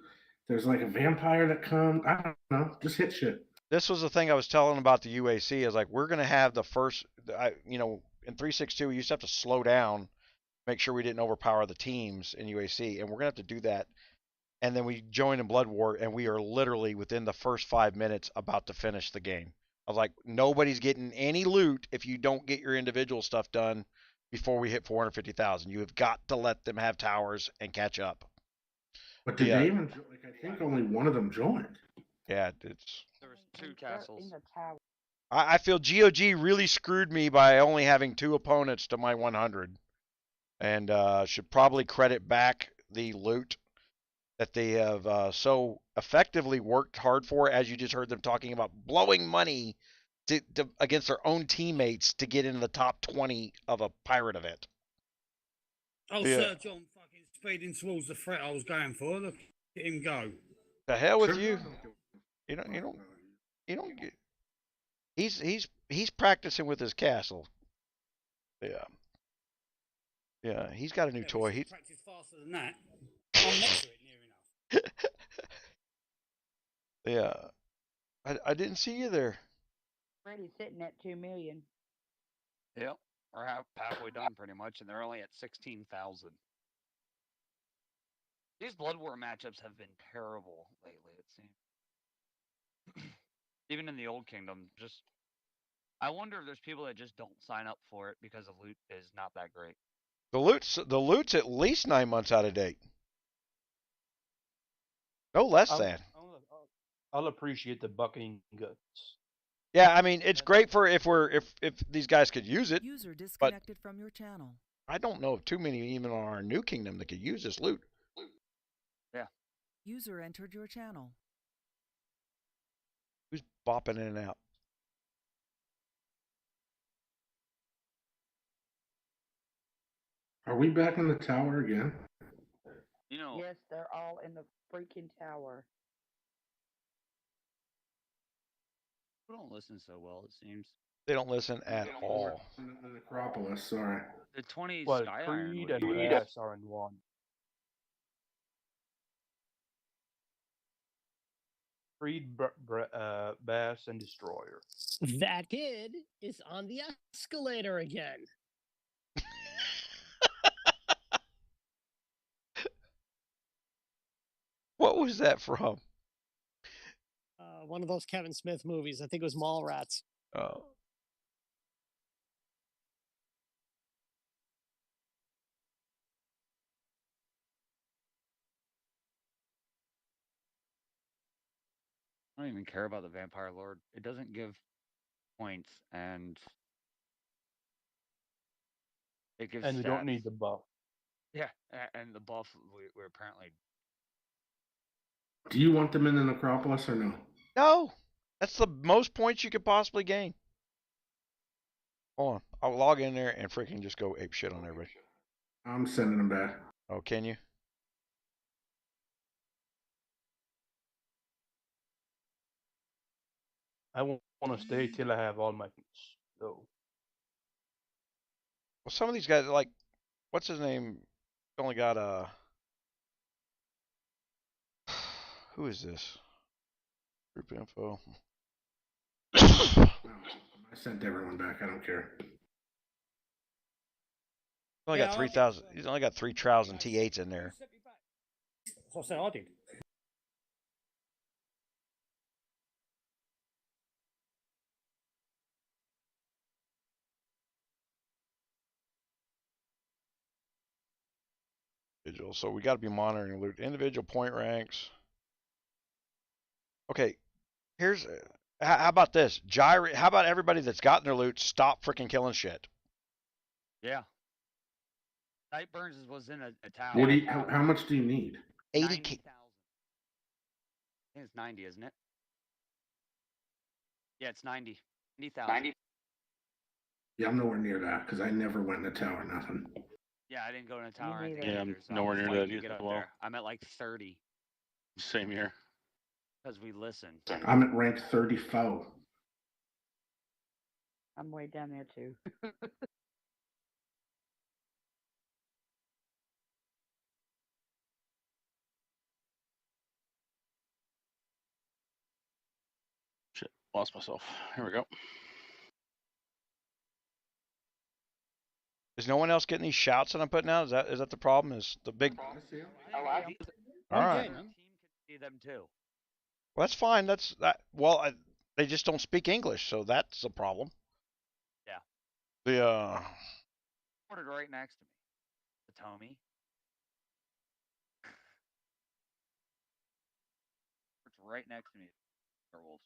There's like a vampire that comes. I don't know. Just hit shit. This was the thing I was telling about the UAC. Is like we're gonna have the first, in 362 we used to have to slow down, make sure we didn't overpower the teams in UAC, and we're gonna have to do that. And then we joined in Blood War, and we are literally within the first 5 minutes about to finish the game. I was like, nobody's getting any loot if you don't get your individual stuff done before we hit 450,000. You have got to let them have towers and catch up. But did they even? I think only one of them joined. Yeah, it's. There was 2 castles. I feel GOG really screwed me by only having 2 opponents to my 100, and should probably credit back the loot that they have so effectively worked hard for, as you just heard them talking about blowing money to against their own teammates to get into the top 20 of a pirate event. Oh, yeah. Sir John fucking speeding towards the threat I was going for. Look at him go. The hell with you. You don't get. He's practicing with his castle. Yeah. Yeah, he's got a new toy. He practice faster than that. I'm next to it near enough. Yeah. I didn't see you there. Already sitting at 2 million. Yep. We're halfway done pretty much, and they're only at 16,000. These Blood War matchups have been terrible lately, it seems. Even in the Old Kingdom, I wonder if there's people that just don't sign up for it because the loot is not that great. The loot's at least 9 months out of date. No less than. I'll appreciate the bucketing guts. Yeah, I mean it's great for if these guys could use it. User disconnected from your channel. I don't know of too many even on our new kingdom that could use this loot. Yeah. User entered your channel. bopping in and out. Are we back in the tower again? You know, Yes, they're all in the freaking tower. we don't listen so well, it seems. They don't listen at all. The necropolis, sorry. The 20 Well, Sky Iron Creed would and be Bass are in one. Creed, Bass, and Destroyer. That kid is on the escalator again. What was that from? One of those Kevin Smith movies. I think it was Mallrats. Oh. I don't even care about the Vampire Lord. It doesn't give points, and it gives. And we stats. don't need the buff. Yeah, and the buff we're apparently. Do you want them in the necropolis or no? No. That's the most points you could possibly gain. Hold on. I'll log in there and freaking just go ape shit on everybody. I'm sending them back. Oh, can you? I want to stay till I have all my so. Well, some of these guys, like, what's his name? Only got who is this? Group info. I sent everyone back. I don't care. Only got 3,000. He's only got 3,000 T8s in there. So I said I did. Individual. So we got to be monitoring loot. Individual point ranks. Okay, here's how about this? How about everybody that's gotten their loot stop freaking killing shit? Yeah. Nightburns was in a tower. What do you, how much do you need? 80. 90,000. I think it's 90, isn't it? Yeah, it's 90. 90,000. Yeah, I'm nowhere near that because I never went in the tower. Nothing. Yeah, I didn't go in a tower. neither. Yeah, I'm either, so nowhere was near fighting that to get either. up Well, there. I'm at like 30 same here. because we listened. I'm at rank 34. I'm way down there too. Shit, lost myself. Here we go. Is no one else getting these shouts that I'm putting out? Is that the problem? Is the big? All right. Team can see them too. Well, that's fine. That's that. Well, they just don't speak English, so that's a problem. Yeah. The Ordered right next to me. The Tommy. It's right next to me. Werewolves.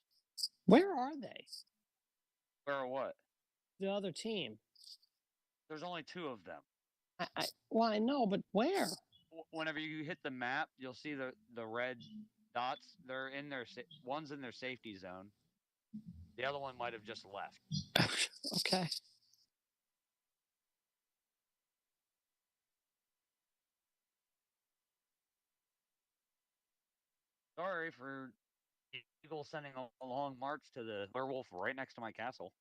Where are they? Where or what? The other team. There's only 2 of them. Well, I know, but where? Whenever you hit the map, you'll see the red dots. They're in their one's in their safety zone. The other one might have just left. Okay. Sorry for Eagle sending a long march to the werewolf right next to my castle.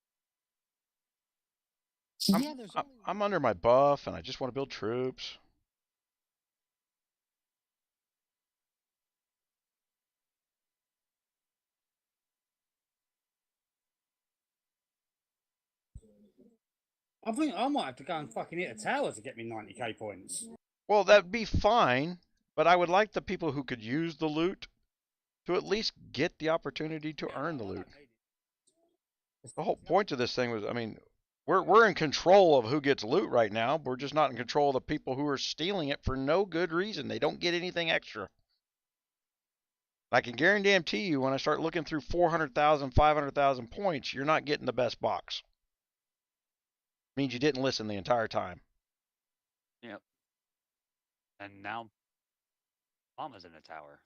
I'm under my buff, and I just want to build troops. I think I might have to go and fucking hit a tower to get me 90k points. Well, that'd be fine, but I would like the people who could use the loot to at least get the opportunity to earn the loot. The whole point of this thing was, I mean, we're in control of who gets loot right now. We're just not in control of the people who are stealing it for no good reason. They don't get anything extra. I can guarantee you when I start looking through 400,000, 500,000 points, you're not getting the best box. Means you didn't listen the entire time. Yep. And now Mama's in a tower.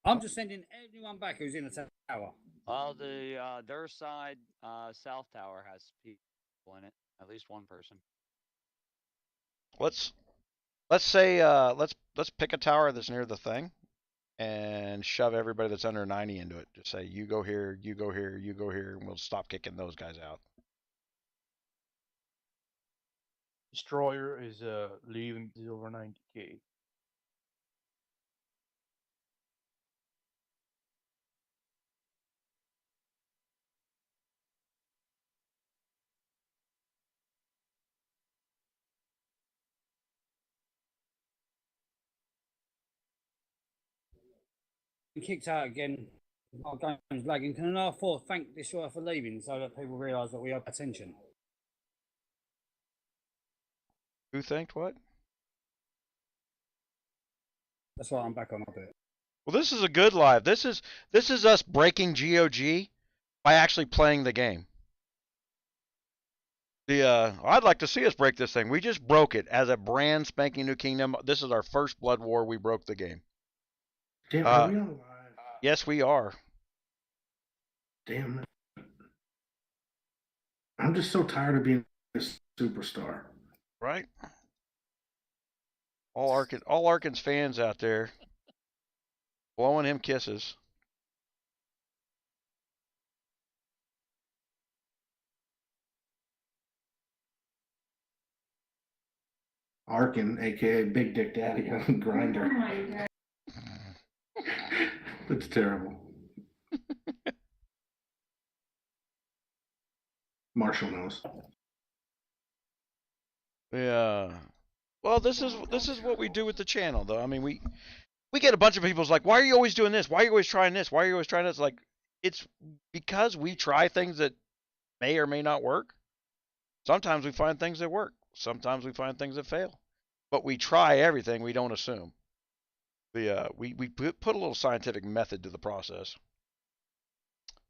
I'm just sending anyone back who's in the tower. Well, their side, South Tower has people in it. At least one person. Let's say let's pick a tower that's near the thing, and shove everybody that's under 90 into it. Just say you go here, you go here, you go here, and we'll stop kicking those guys out. Destroyer is leaving over 90k. Kicked out again. Our game's lagging. Can an R4 thank 𝗙𝗃𝗍𝗶 for leaving so that people realise that we have attention? Who thanked what? That's why I'm back on a bit. Well, this is a good live. This is us breaking GOG by actually playing the game. I'd like to see us break this thing. We just broke it as a brand spanking new kingdom. This is our first Blood War. We broke the game. Damn, are we on live? Yes, we are. Damn it. I'm just so tired of being a superstar. Right? All Arkan's fans out there blowing him kisses. Arkan, aka Big Dick Daddy on Grinder. That's terrible. Marshall knows. Yeah. Well, this is what we do with the channel, though. I mean, we get a bunch of people's like, why are you always doing this? Why are you always trying this? Why are you always trying this? Like, it's because we try things that may or may not work. Sometimes we find things that work. Sometimes we find things that fail. But we try everything. We don't assume. We put a little scientific method to the process.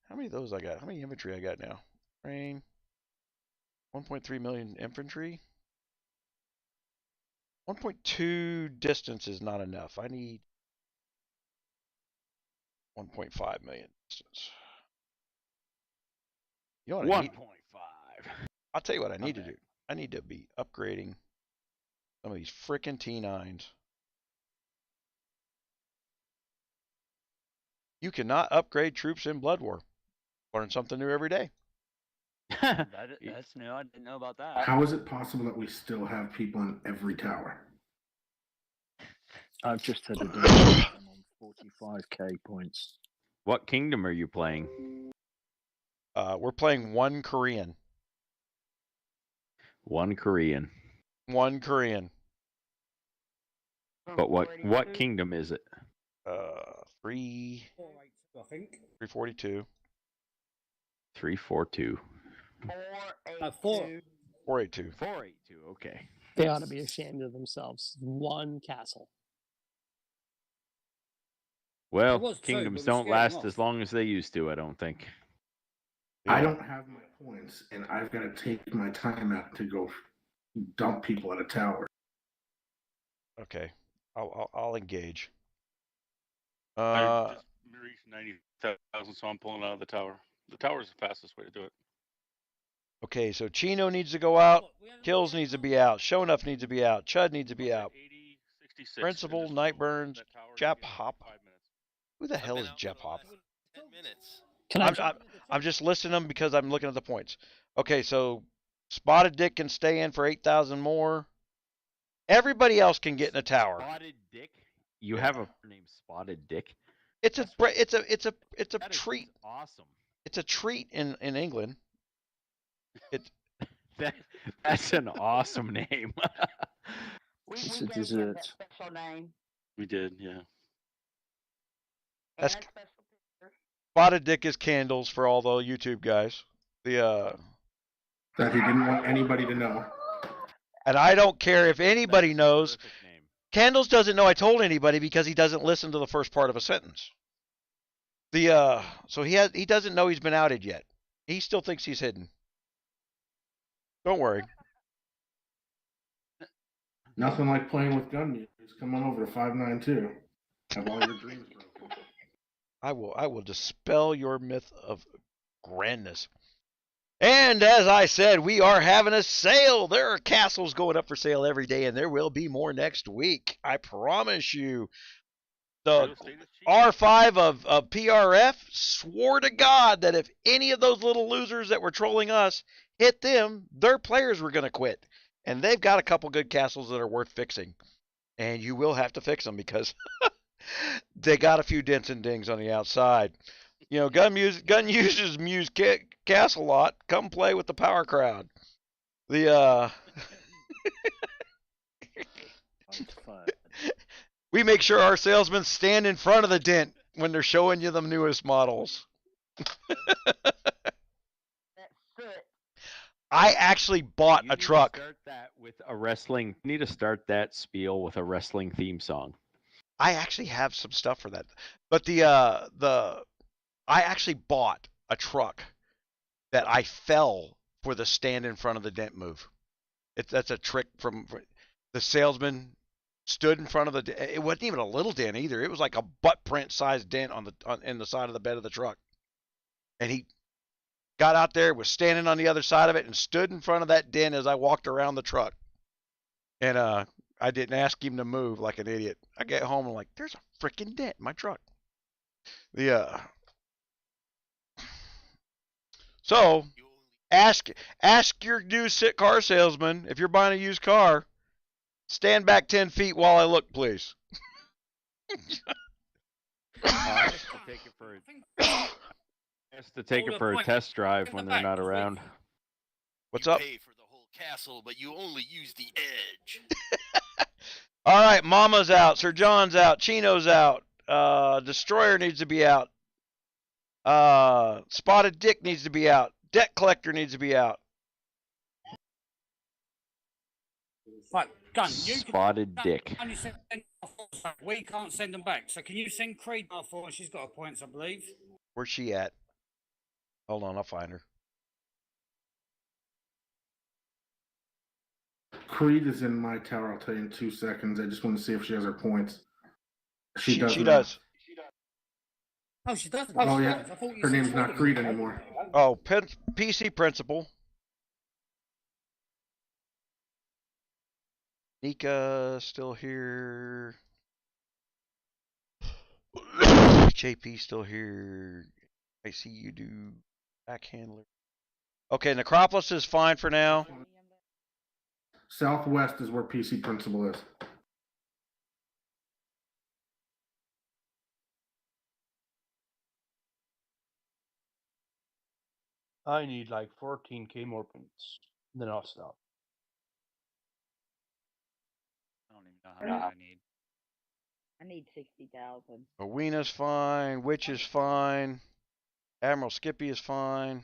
How many of those I got? How many infantry I got now? Train. 1.3 million infantry. 1.2 distance is not enough. I need 1.5 million distance. You know what I need? 1.5. I'll tell you what I need to do. I need to be upgrading some of these frickin' T9s. You cannot upgrade troops in Blood War. Learn something new every day. That's new. I didn't know about that. How is it possible that we still have people in every tower? I've just had a day on 45k points. What kingdom are you playing? We're playing one Korean. One Korean. One Korean. But what kingdom is it? 482, I think. 342. 342. 482. 482. Okay. They ought to be ashamed of themselves. One castle. Well, kingdoms don't last as long as they used to, I don't think. I don't have my points, and I've got to take my time out to go dump people at a tower. Okay, I'll engage. I just reached 90,000, so I'm pulling out of the tower. The tower is the fastest way to do it. Okay, so Chino needs to go out. Kills needs to be out. Shonuff needs to be out. Chud needs to be out. 80, 66. Principal, Nightburns, 𝗙𝗶𝗁𝗏. Who the hell is 𝗙𝗶𝗁𝗏? 10 minutes. I'm just listing them because I'm looking at the points. Okay, so Spotted Dick can stay in for 8,000 more. Everybody else can get in a tower. Spotted Dick? You have a name Spotted Dick? It's a treat. Awesome. It's a treat in England. That's an awesome name. It's a dessert. Special name. We did, yeah. That's Spotted Dick is candles for all the YouTube guys. That he didn't want anybody to know. And I don't care if anybody knows. Candles doesn't know I told anybody because he doesn't listen to the first part of a sentence. So he doesn't know he's been outed yet. He still thinks he's hidden. Don't worry. Nothing like playing with GunMuse. Come on over to 592. Have all your dreams broken. I will dispel your myth of grandness. And as I said, we are having a sale. There are castles going up for sale every day, and there will be more next week. I promise you. The R5 of PRF swore to God that if any of those little losers that were trolling us hit them, their players were going to quit. And they've got a couple good castles that are worth fixing. And you will have to fix them because they got a few dents and dings on the outside. You know, GunMuse's Muse Castle lot. Come play with the Power Crowd. We make sure our salesmen stand in front of the dent when they're showing you the newest models. I actually bought a truck. Start that with a wrestling. You need to start that spiel with a wrestling theme song. I actually have some stuff for that, but I actually bought a truck that I fell for the stand in front of the dent move. That's a trick from the salesman. Stood in front of the dent. It wasn't even a little dent either. It was like a butt print sized dent in the side of the bed of the truck. And he got out there, was standing on the other side of it, and stood in front of that dent as I walked around the truck. And I didn't ask him to move like an idiot. I get home and I'm like, there's a freaking dent in my truck. So ask your new car salesman if you're buying a used car. Stand back 10 feet while I look, please. I have to take it for a test drive when they're not around. What's up? Pay for the whole castle, but you only use the edge. All right, Mama's out. Sir John's out. Chino's out. Destroyer needs to be out. Spotted Dick needs to be out. Debt Collector needs to be out. Right, Gun, Spotted Dick. We can't send them back. So can you send Creed for her? She's got her points, I believe. Where's she at? Hold on, I'll find her. Creed is in my tower. I'll tell you in 2 seconds. I just want to see if she has her points. She does. Oh, she doesn't. Oh, yeah. Her name's not Creed anymore. Oh, PC Principal. Nika still here. JP still here. I see you do back handler. Okay, Necropolis is fine for now. Southwest is where PC Principal is. I need like 14k more points. Then I'll stop. I don't even know how much I need. I need 60,000. Awena's fine. Witch is fine. Admiral Skippy is fine.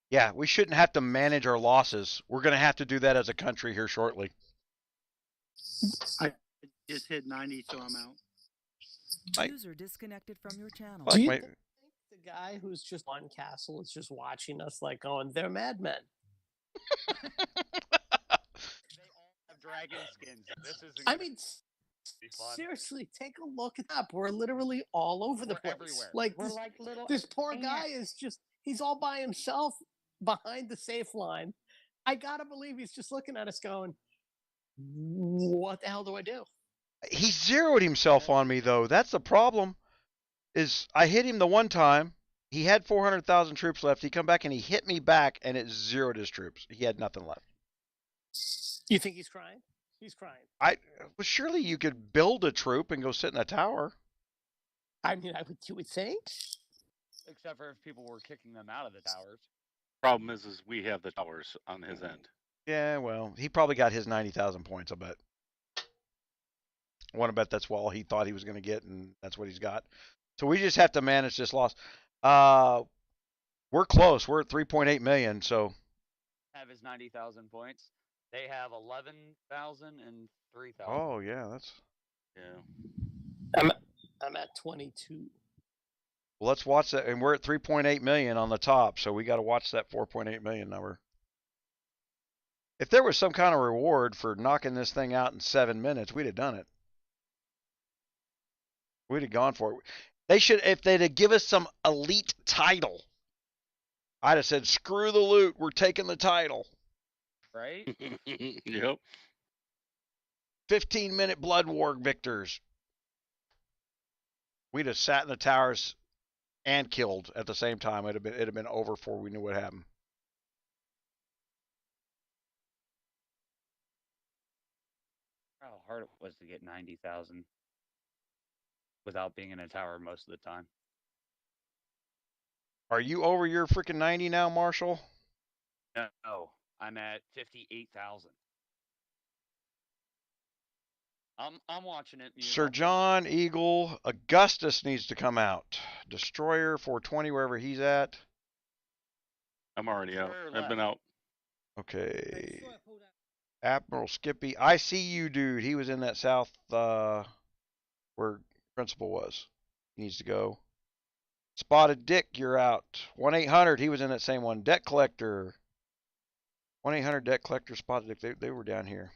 Yeah, we shouldn't have to manage our losses. We're going to have to do that as a country here shortly. I just hit 90, so I'm out. User disconnected from your channel. Do you think the guy who's just on Castle is just watching us like going, they're madmen? They all have dragon skins. This is. I mean, seriously, take a look it up. We're literally all over the place. Everywhere. Like We're this, like little this poor ants. guy is just—he's all by himself behind the safe line. I gotta believe he's just looking at us going, "What the hell do I do?" He zeroed himself on me, though. That's the problem. Is I hit him the one time. He had 400,000 troops left. He come back and he hit me back, and it zeroed his troops. He had nothing left. You think he's crying? He's crying. Well, surely you could build a troop and go sit in a tower. I mean, you would think. Except for if people were kicking them out of the towers. Problem is we have the towers on his end. Yeah, well, he probably got his 90,000 points, I bet. I want to bet that's all he thought he was going to get, and that's what he's got. So we just have to manage this loss. We're close. We're at 3.8 million, so. Have his 90,000 points. They have 11,000 and 3,000. Oh, yeah, that's. Yeah. I'm at 22. Well, let's watch that, and we're at 3.8 million on the top, so we got to watch that 4.8 million number. If there was some kind of reward for knocking this thing out in 7 minutes, we'd have done it. We'd have gone for it. They should, if they'd have given us some elite title, I'd have said, screw the loot, we're taking the title. Right? Yep. 15-minute blood war victors. We'd have sat in the towers and killed at the same time. It'd have been over before we knew what happened. How hard it was to get 90,000 without being in a tower most of the time. Are you over your freaking 90 now, Marshall? No, I'm at 58,000. I'm watching it. Muse. Sir John, Eagle, Augustus needs to come out. Destroyer 420 wherever he's at. I'm already out. I've been out. Okay. Admiral Skippy. I see you, dude. He was in that south where Principal was. He needs to go. Spotted Dick, you're out. 1-800, he was in that same one. Debt Collector. 1-800 Debt Collector, Spotted Dick. They were down here.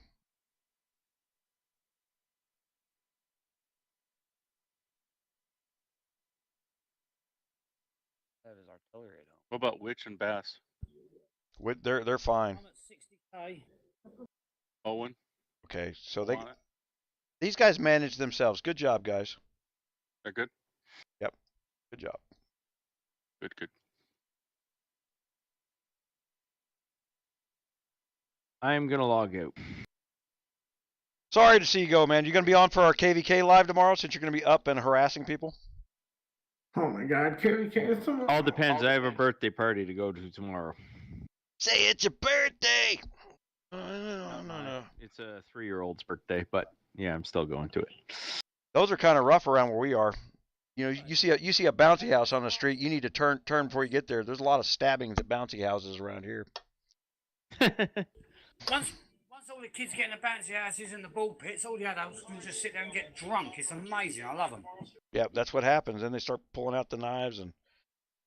That is artillery. What about Witch and Bass? They're fine. I'm at 60k. Owen? Okay, so these guys manage themselves. Good job, guys. They're good? Yep. Good job. Good, good. I'm going to log out. Sorry to see you go, man. You going to be on for our KVK live tomorrow since you're going to be up and harassing people? Oh my God, KVK is tomorrow. All depends. I have a birthday party to go to tomorrow. Say it's your birthday. No. It's a 3-year-old's birthday, but yeah, I'm still going to it. Those are kind of rough around where we are. You know, you see a bouncy house on the street, you need to turn before you get there. There's a lot of stabbings at bouncy houses around here. Once all the kids get in the bouncy houses and the ball pits, all the adults can just sit there and get drunk. It's amazing. I love them. Yeah, that's what happens. Then they start pulling out the knives, and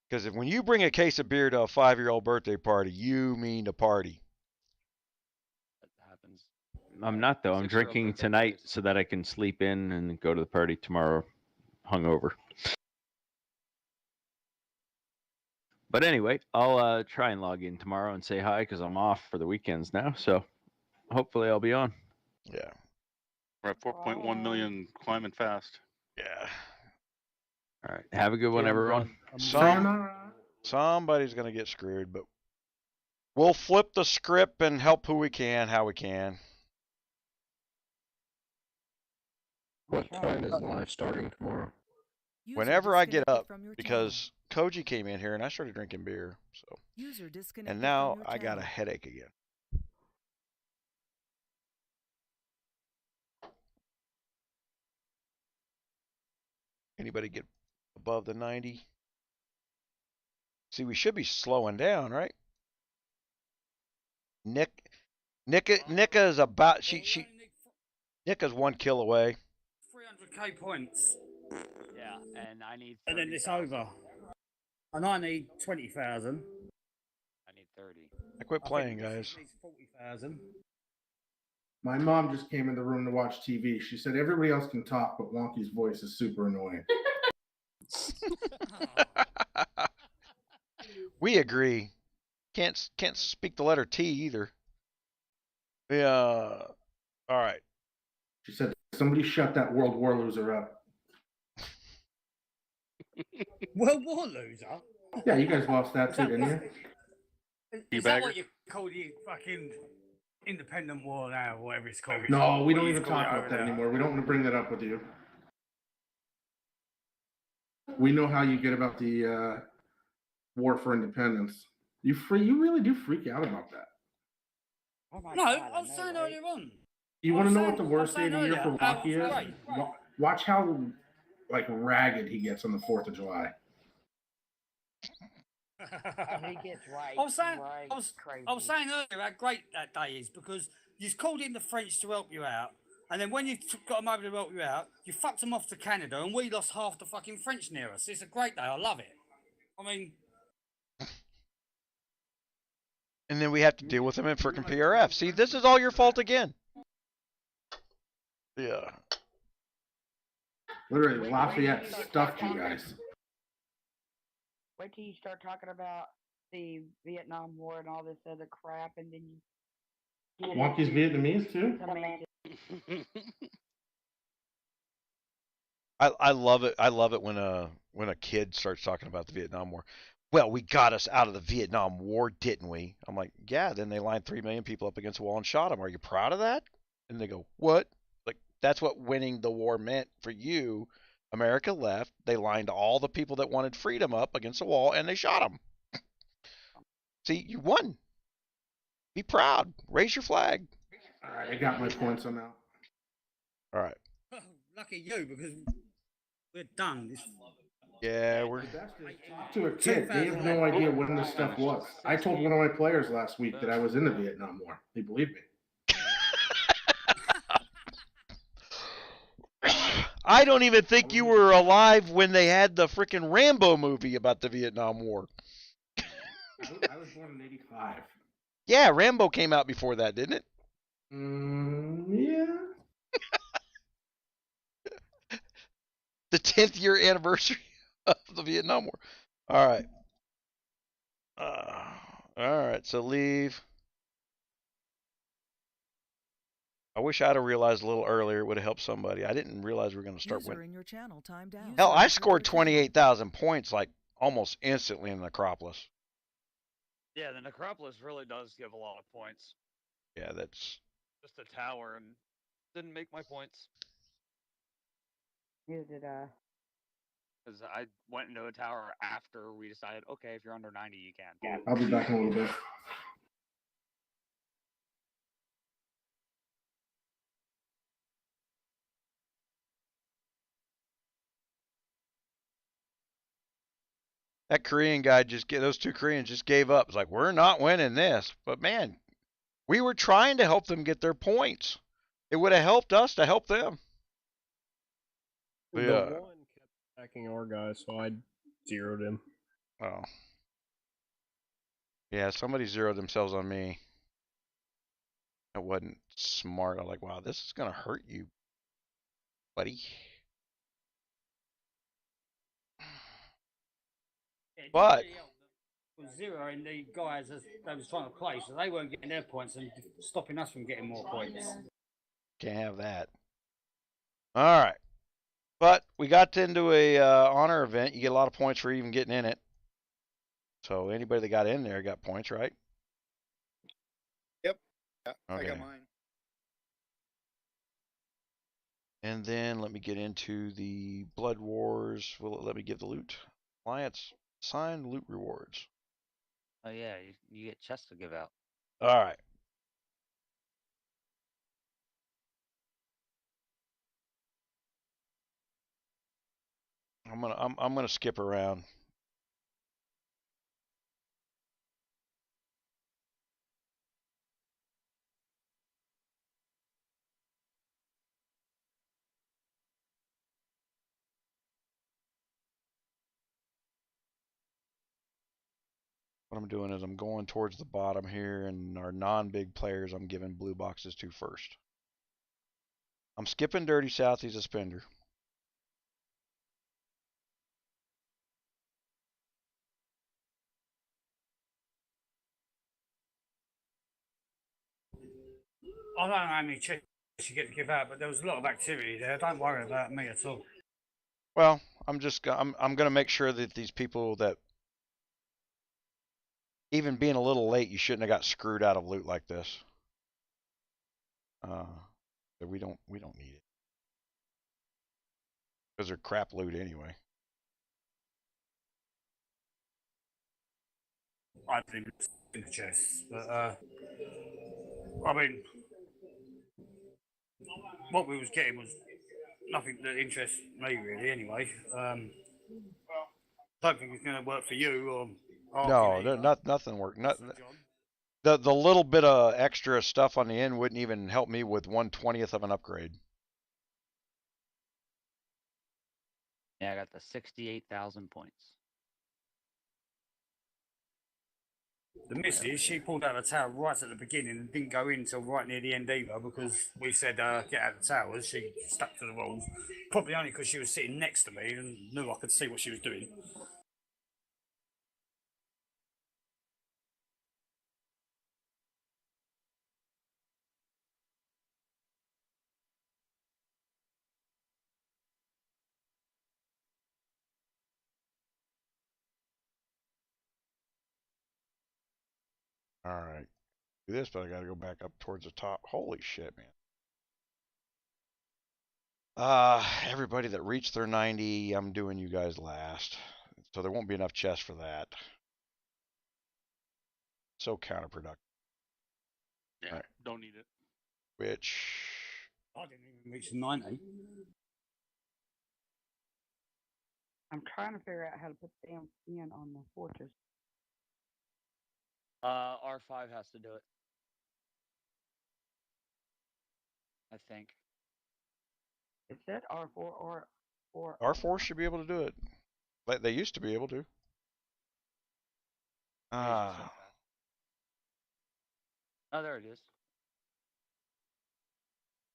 because when you bring a case of beer to a 5-year-old birthday party, you mean to party. That happens. I'm not, though. I'm 6-year-old drinking birthday tonight parties. so that I can sleep in and go to the party tomorrow hungover. But anyway, I'll try and log in tomorrow and say hi because I'm off for the weekends now. So hopefully I'll be on. Yeah. We're at 4.1 million climbing fast. Yeah. All right. Have a good one, everyone. Somebody's going to get screwed, but we'll flip the script and help who we can, how we can. What time is live starting tomorrow? Whenever I get up, because Koji came in here and I started drinking beer, so. And now I got a headache again. Anybody get above the 90? See, we should be slowing down, right? Nika is about Nika's 1 kill away. 300k points. Yeah, and I need 30, And then it's over. And I need 20,000. I need 30. I quit playing, guys. 40,000. My mom just came in the room to watch TV. She said everybody else can talk, but Wonky's voice is super annoying. We agree. Can't speak the letter T either. Yeah. All right. She said somebody shut that World War loser up. World War loser? Yeah, you guys lost that too, didn't you? Is that what you call the fucking independent war now, or whatever it's called? No, we don't What even you call talk it about that over there? anymore. We don't want to bring that up with you. We know how you get about the war for independence. You really do freak out about that. Oh my No, God, I was saying earlier on. You I want was to know saying- what the I was worst day of the saying year for earlier, Wonky is? right. Watch how like ragged he gets on the 4th of July. He gets right. I was saying, right crazy. I was saying earlier how great that day is because you've called in the French to help you out, and then when you got them over to help you out, you fucked them off to Canada, and we lost half the fucking French near us. It's a great day. I love it. I mean, And then we have to deal with them in frickin' PRF. See, this is all your fault again. Yeah. Literally, Lafayette stuffed you guys. Wait till you start talking about the Vietnam War and all this other crap, and then you get Wonky's into Vietnamese too? some man- I love it. I love it when a kid starts talking about the Vietnam War. Well, we got us out of the Vietnam War, didn't we? I'm like, yeah. Then they lined 3 million people up against a wall and shot them. Are you proud of that? And they go, what? Like, that's what winning the war meant for you. America left. They lined all the people that wanted freedom up against a wall, and they shot them. See, you won. Be proud. Raise your flag. All right, I got my points on that. All right. Lucky you, because we're done. Yeah, we're. To a kid, they have no idea when this stuff was. I told one of my players last week that I was in the Vietnam War. They believed me. I don't even think you were alive when they had the freaking Rambo movie about the Vietnam War. I was born in '85. Yeah, Rambo came out before that, didn't it? Yeah. The 10th year anniversary of the Vietnam War. All right. All right, so leave. I wish I'd have realized a little earlier. It would have helped somebody. I didn't realize we were going to start winning. In your channel timed out. Hell, I scored 28,000 points like almost instantly in the Acropolis. Yeah, the Necropolis really does give a lot of points. Yeah, that's just a tower and didn't make my points. Neither did I. Because I went into a tower after we decided, okay, if you're under 90, you can. I'll be back in a little bit. that Korean guy those 2 Koreans just gave up. It's like, we're not winning this. But man, we were trying to help them get their points. It would have helped us to help them. The Yeah. one kept attacking our guy, so I zeroed him. Oh. Yeah, somebody zeroed themselves on me. That wasn't smart. I'm like, wow, this is going to hurt you, buddy. But was zeroing the guys as they was trying to play, so they weren't getting their points and stopping us from getting more points. can't have that. All right. But we got into a honor event. You get a lot of points for even getting in it. So anybody that got in there got points, right? Yep. Yeah, Okay. I got mine. And then let me get into the Blood Wars. Will it let me give the loot? Alliance signed loot rewards. Oh yeah, you get chests to give out. All right. I'm gonna skip around. What I'm doing is I'm going towards the bottom here, and our non-big players I'm giving blue boxes to first. I'm skipping Dirty South. He's a spender. I don't know how many chests you get to give out, but there was a lot of activity there. Don't worry about me at all. Well, I'm gonna make sure that these people that even being a little late, you shouldn't have got screwed out of loot like this. But we don't need it because they're crap loot anyway. I didn't in the chests, but I mean, what we was getting was nothing that interests me really. Anyway, don't think it's going to work for you or. No, nothing worked. The little bit of extra stuff on the end wouldn't even help me with 1/20th of an upgrade. Yeah, I got the 68,000 points. The missus, she pulled out of the tower right at the beginning and didn't go in until right near the end either because we said, get out of the towers. She stuck to the rules. Probably only because she was sitting next to me and knew I could see what she was doing. All right. Do this, but I got to go back up towards the top. Holy shit, man. Everybody that reached their 90, I'm doing you guys last. So there won't be enough chests for that. So counterproductive. Yeah, right. Don't need it. Which I didn't even reach 90. I'm trying to figure out how to put the damn skin on the fortress. R5 has to do it. I think. It said R4 or R4 should be able to do it. Like they used to be able to. Oh, there it is.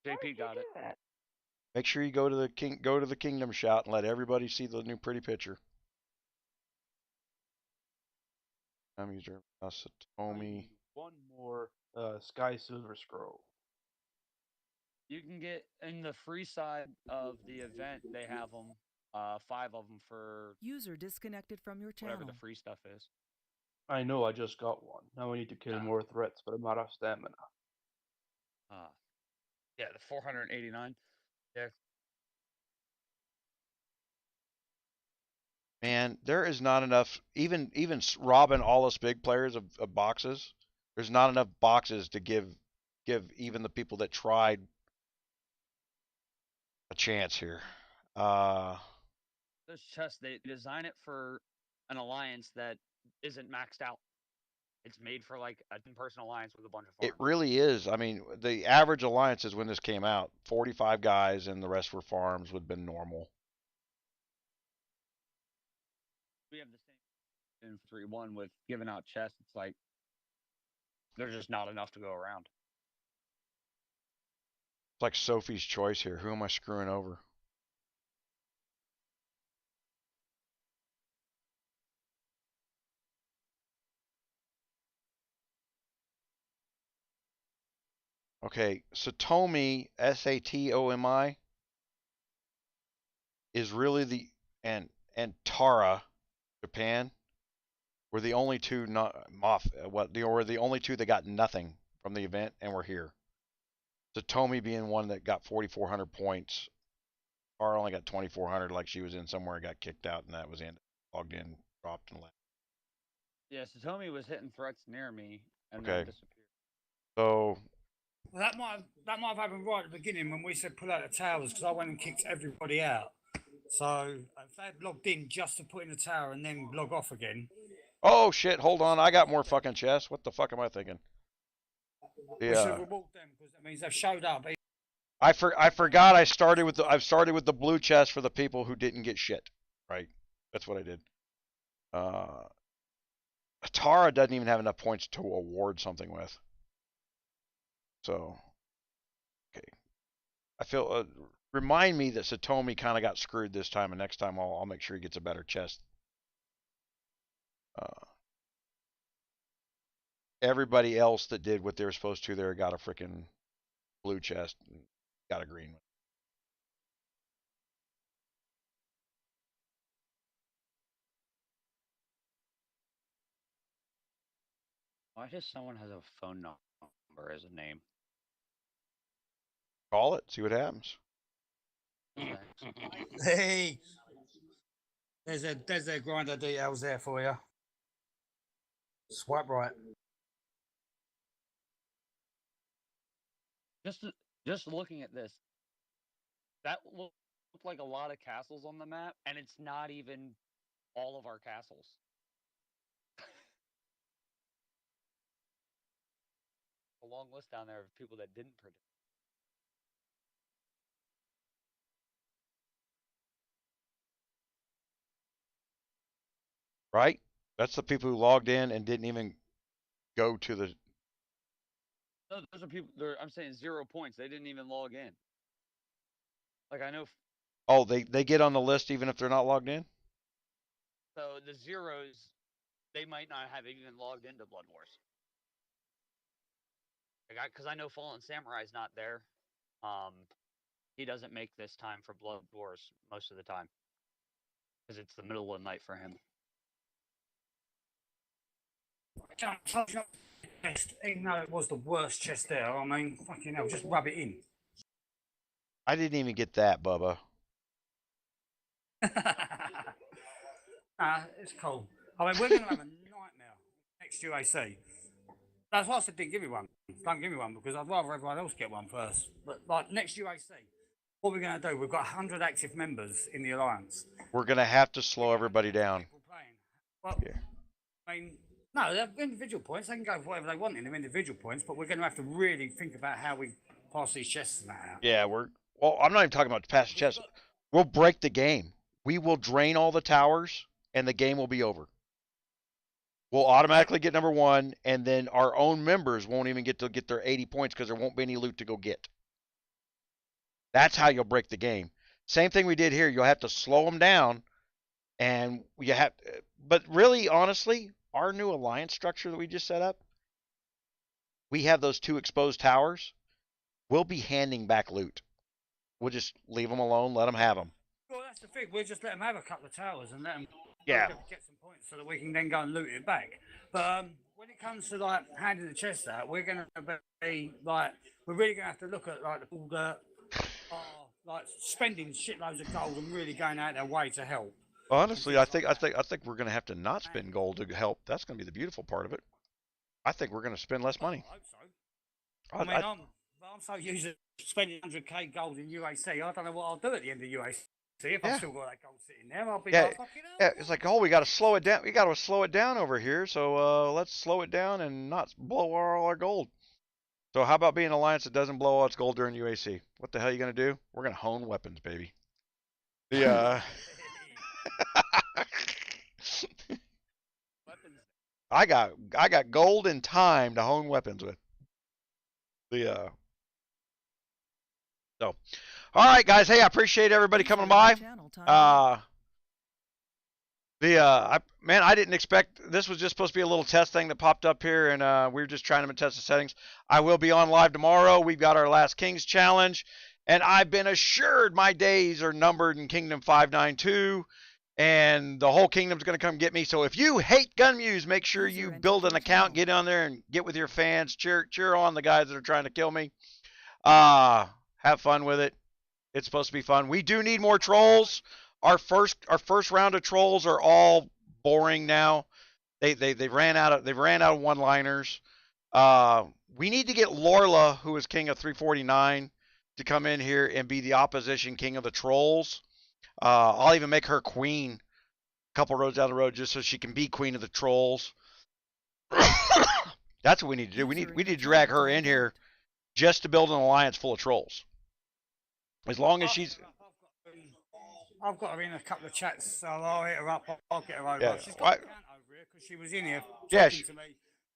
JP got it. Make sure you go to the kingdom shout and let everybody see the new pretty picture. I'm user 𝗧𝘄𝗶𝘁𝗄. One more Sky Silver Scroll. You can get in the free side of the event. They have them, 5 of them for User disconnected from your channel. whatever the free stuff is. I know, I just got one. Now I need to kill more threats, but I'm out of stamina. Yeah, the 489. Yeah. Man, there is not enough. Even robbing all us big players of boxes. There's not enough boxes to give even the people that tried a chance here. Those chests, they design it for an alliance that isn't maxed out. It's made for like a 10-person alliance with a bunch of farms. It really is. I mean, the average alliances when this came out, 45 guys and the rest were farms would have been normal. We have the same in 3-1 with giving out chests. It's like there's just not enough to go around. It's like Sophie's choice here. Who am I screwing over? Okay, 𝗧𝘄𝗶𝘁𝗶𝘁𝗃, 𝗧𝘄𝗶𝘁𝗃, is really the and 𝗧𝘗𝗏, Japan, were the only two not were the only two that got nothing from the event and were here. 𝗧𝘄𝗶𝘁 being one that got 4,400 points. 𝗧𝘗𝗏 only got 2,400, like she was in somewhere and got kicked out, and that was logged in, dropped, and left. Yeah, 𝗧𝘄𝗶𝘁 was hitting threats near me and Okay. then disappeared. So Well, that might have happened right at the beginning when we said pull out the towers because I went and kicked everybody out. So if they had logged in just to put in the tower and then log off again. oh shit, hold on, I got more fucking chests. What the fuck am I thinking? We should reward them because that means they've showed up. I forgot I started with the blue chest for the people who didn't get shit. Right. That's what I did. 𝗏𝗏 doesn't even have enough points to award something with. So, okay. I feel remind me that 𝗧𝘄𝗶𝘁 kind of got screwed this time, and next time I'll make sure he gets a better chest. Everybody else that did what they were supposed to there got a freaking blue chest and got a green one. Why does someone has a phone number as a name? Call it, see what happens. Hey, there's their grinder details there for you. Swipe right. Just looking at this, that looked like a lot of castles on the map, and it's not even all of our castles. A long list down there of people that didn't predict. Right? That's the people who logged in and didn't even go to the. No, those are people. I'm saying 0 points. They didn't even log in. Like I know. Oh, they get on the list even if they're not logged in. So the zeros, they might not have even logged into Blood Wars. Because I know Fallen Samurai's not there. He doesn't make this time for Blood Wars most of the time. Because it's the middle of the night for him. Even though it was the worst chest there, I mean, fucking hell, just rub it in. I didn't even get that, Bubba. It's cool. I mean, we're going to have a nightmare next UAC. That's why I said didn't give me one. Don't give me one because I'd rather everyone else get one first. But like next UAC, what we're going to do, we've got 100 active members in the Alliance. We're going to have to slow everybody down. Well, yeah. I mean, no, they're individual points. They can go for whatever they want in their individual points, but we're going to have to really think about how we pass these chests and that out. Yeah, well, I'm not even talking about passing chests. We'll break the game. We will drain all the towers, and the game will be over. We'll automatically get number 1, and then our own members won't even get to get their 80 points because there won't be any loot to go get. That's how you'll break the game. Same thing we did here. You'll have to slow them down, and you have. But really, honestly, our new alliance structure that we just set up, we have those 2 exposed towers. We'll be handing back loot. We'll just leave them alone, let them have them. Well, that's the thing. We'll just let them have a couple of towers and let them get some points so that we can then go and loot it back. But when it comes to like handing the chest out, we're going to be like, we're really going to have to look at like all the like spending shitloads of gold and really going out their way to help. Honestly, I think we're going to have to not spend gold to help. That's going to be the beautiful part of it. I think we're going to spend less money. I hope so. I'm so used to spending 100k gold in UAC. I don't know what I'll do at the end of UAC. If I've still got that gold sitting there, I'll be like, fucking hell. Yeah, it's like, oh, we got to slow it down. We got to slow it down over here. So let's slow it down and not blow all our gold. So how about being an alliance that doesn't blow all its gold during UAC? What the hell are you going to do? We're going to hone weapons, baby. The I got gold and time to hone weapons with. So, all right, guys. Hey, I appreciate everybody coming by. Man, I didn't expect this was just supposed to be a little test thing that popped up here, and we were just trying to test the settings. I will be on live tomorrow. We've got our last Kings challenge, and I've been assured my days are numbered in Kingdom 592, and the whole kingdom's going to come get me. So if you hate GunMuse, make sure you build an account, get on there, and get with your fans. Cheer on the guys that are trying to kill me. Have fun with it. It's supposed to be fun. We do need more trolls. Our first round of trolls are all boring now. They ran out of one-liners. We need to get Lorla, who is king of 349, to come in here and be the opposition king of the trolls. I'll even make her queen a couple roads down the road just so she can be queen of the trolls. That's what we need to do. We need to drag her in here just to build an alliance full of trolls. As long as she's... I've got her in a couple of chats, so I'll hit her up. I'll get her over. Yeah. She's got an account over here because she was in here talking to me.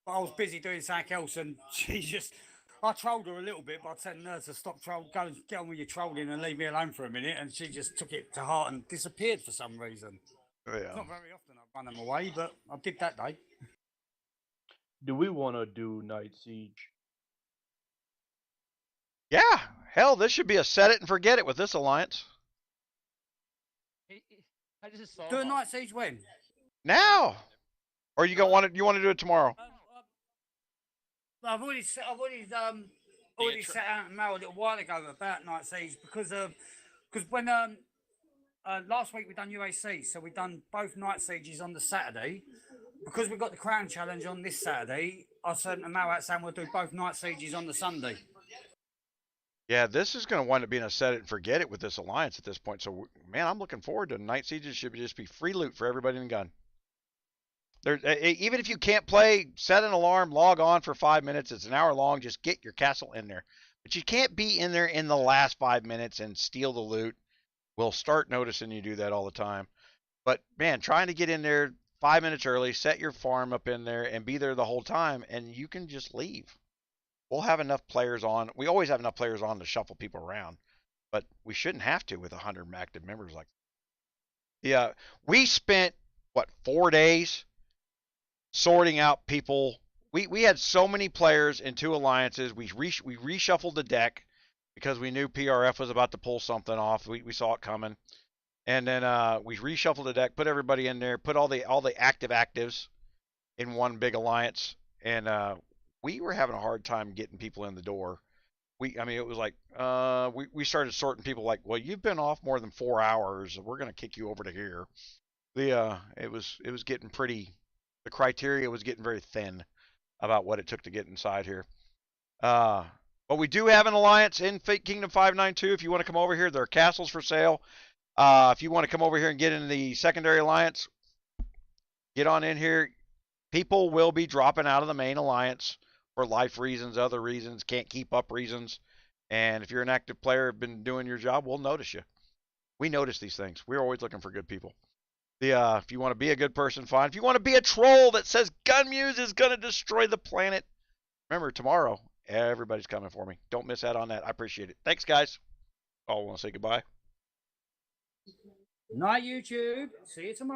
But I was busy doing something else, and she just... I trolled her a little bit, but I said her to stop trolling, go and get on with your trolling and leave me alone for a minute, and she just took it to heart and disappeared for some reason. Yeah. It's not very often I run them away, but I did that day. Do we want to do Night Siege? Yeah, hell, this should be a set it and forget it with this alliance. I just saw do a Night Siege when? Now, or you want to do it tomorrow? I've already set out a mail a little while ago about Night Siege because when last week we done UAC, so we done both Night Sieges on the Saturday. Because we got the Crown Challenge on this Saturday, I sent a mail out saying we'll do both Night Sieges on the Sunday. Yeah, this is going to wind up being a set it and forget it with this alliance at this point. So, man, I'm looking forward to Night Sieges. Should just be free loot for everybody in the gun. Even if you can't play, set an alarm, log on for 5 minutes. It's an hour long. Just get your castle in there. But you can't be in there in the last 5 minutes and steal the loot. We'll start noticing you do that all the time. But, man, trying to get in there 5 minutes early, set your farm up in there, and be there the whole time, and you can just leave. We'll have enough players on. We always have enough players on to shuffle people around, but we shouldn't have to with 100 active members like. Yeah, we spent what 4 days sorting out people. We had so many players in 2 alliances. We reshuffled the deck because we knew PRF was about to pull something off. We saw it coming, and then we reshuffled the deck, put everybody in there, put all the actives in one big alliance, and we were having a hard time getting people in the door. I mean, it was like we started sorting people like, well, you've been off more than 4 hours. We're gonna kick you over to here. It was getting pretty. The criteria was getting very thin about what it took to get inside here. But we do have an alliance in Kingdom 592. If you want to come over here, there are castles for sale. If you want to come over here and get in the secondary alliance, get on in here. People will be dropping out of the main alliance for life reasons, other reasons, can't keep up reasons. And if you're an active player, have been doing your job, we'll notice you. We notice these things. We're always looking for good people. If you want to be a good person, fine. If you want to be a troll that says GunMuse is going to destroy the planet, remember, tomorrow, everybody's coming for me. Don't miss out on that. I appreciate it. Thanks, guys. All want to say goodbye. Night, YouTube. See you tomorrow.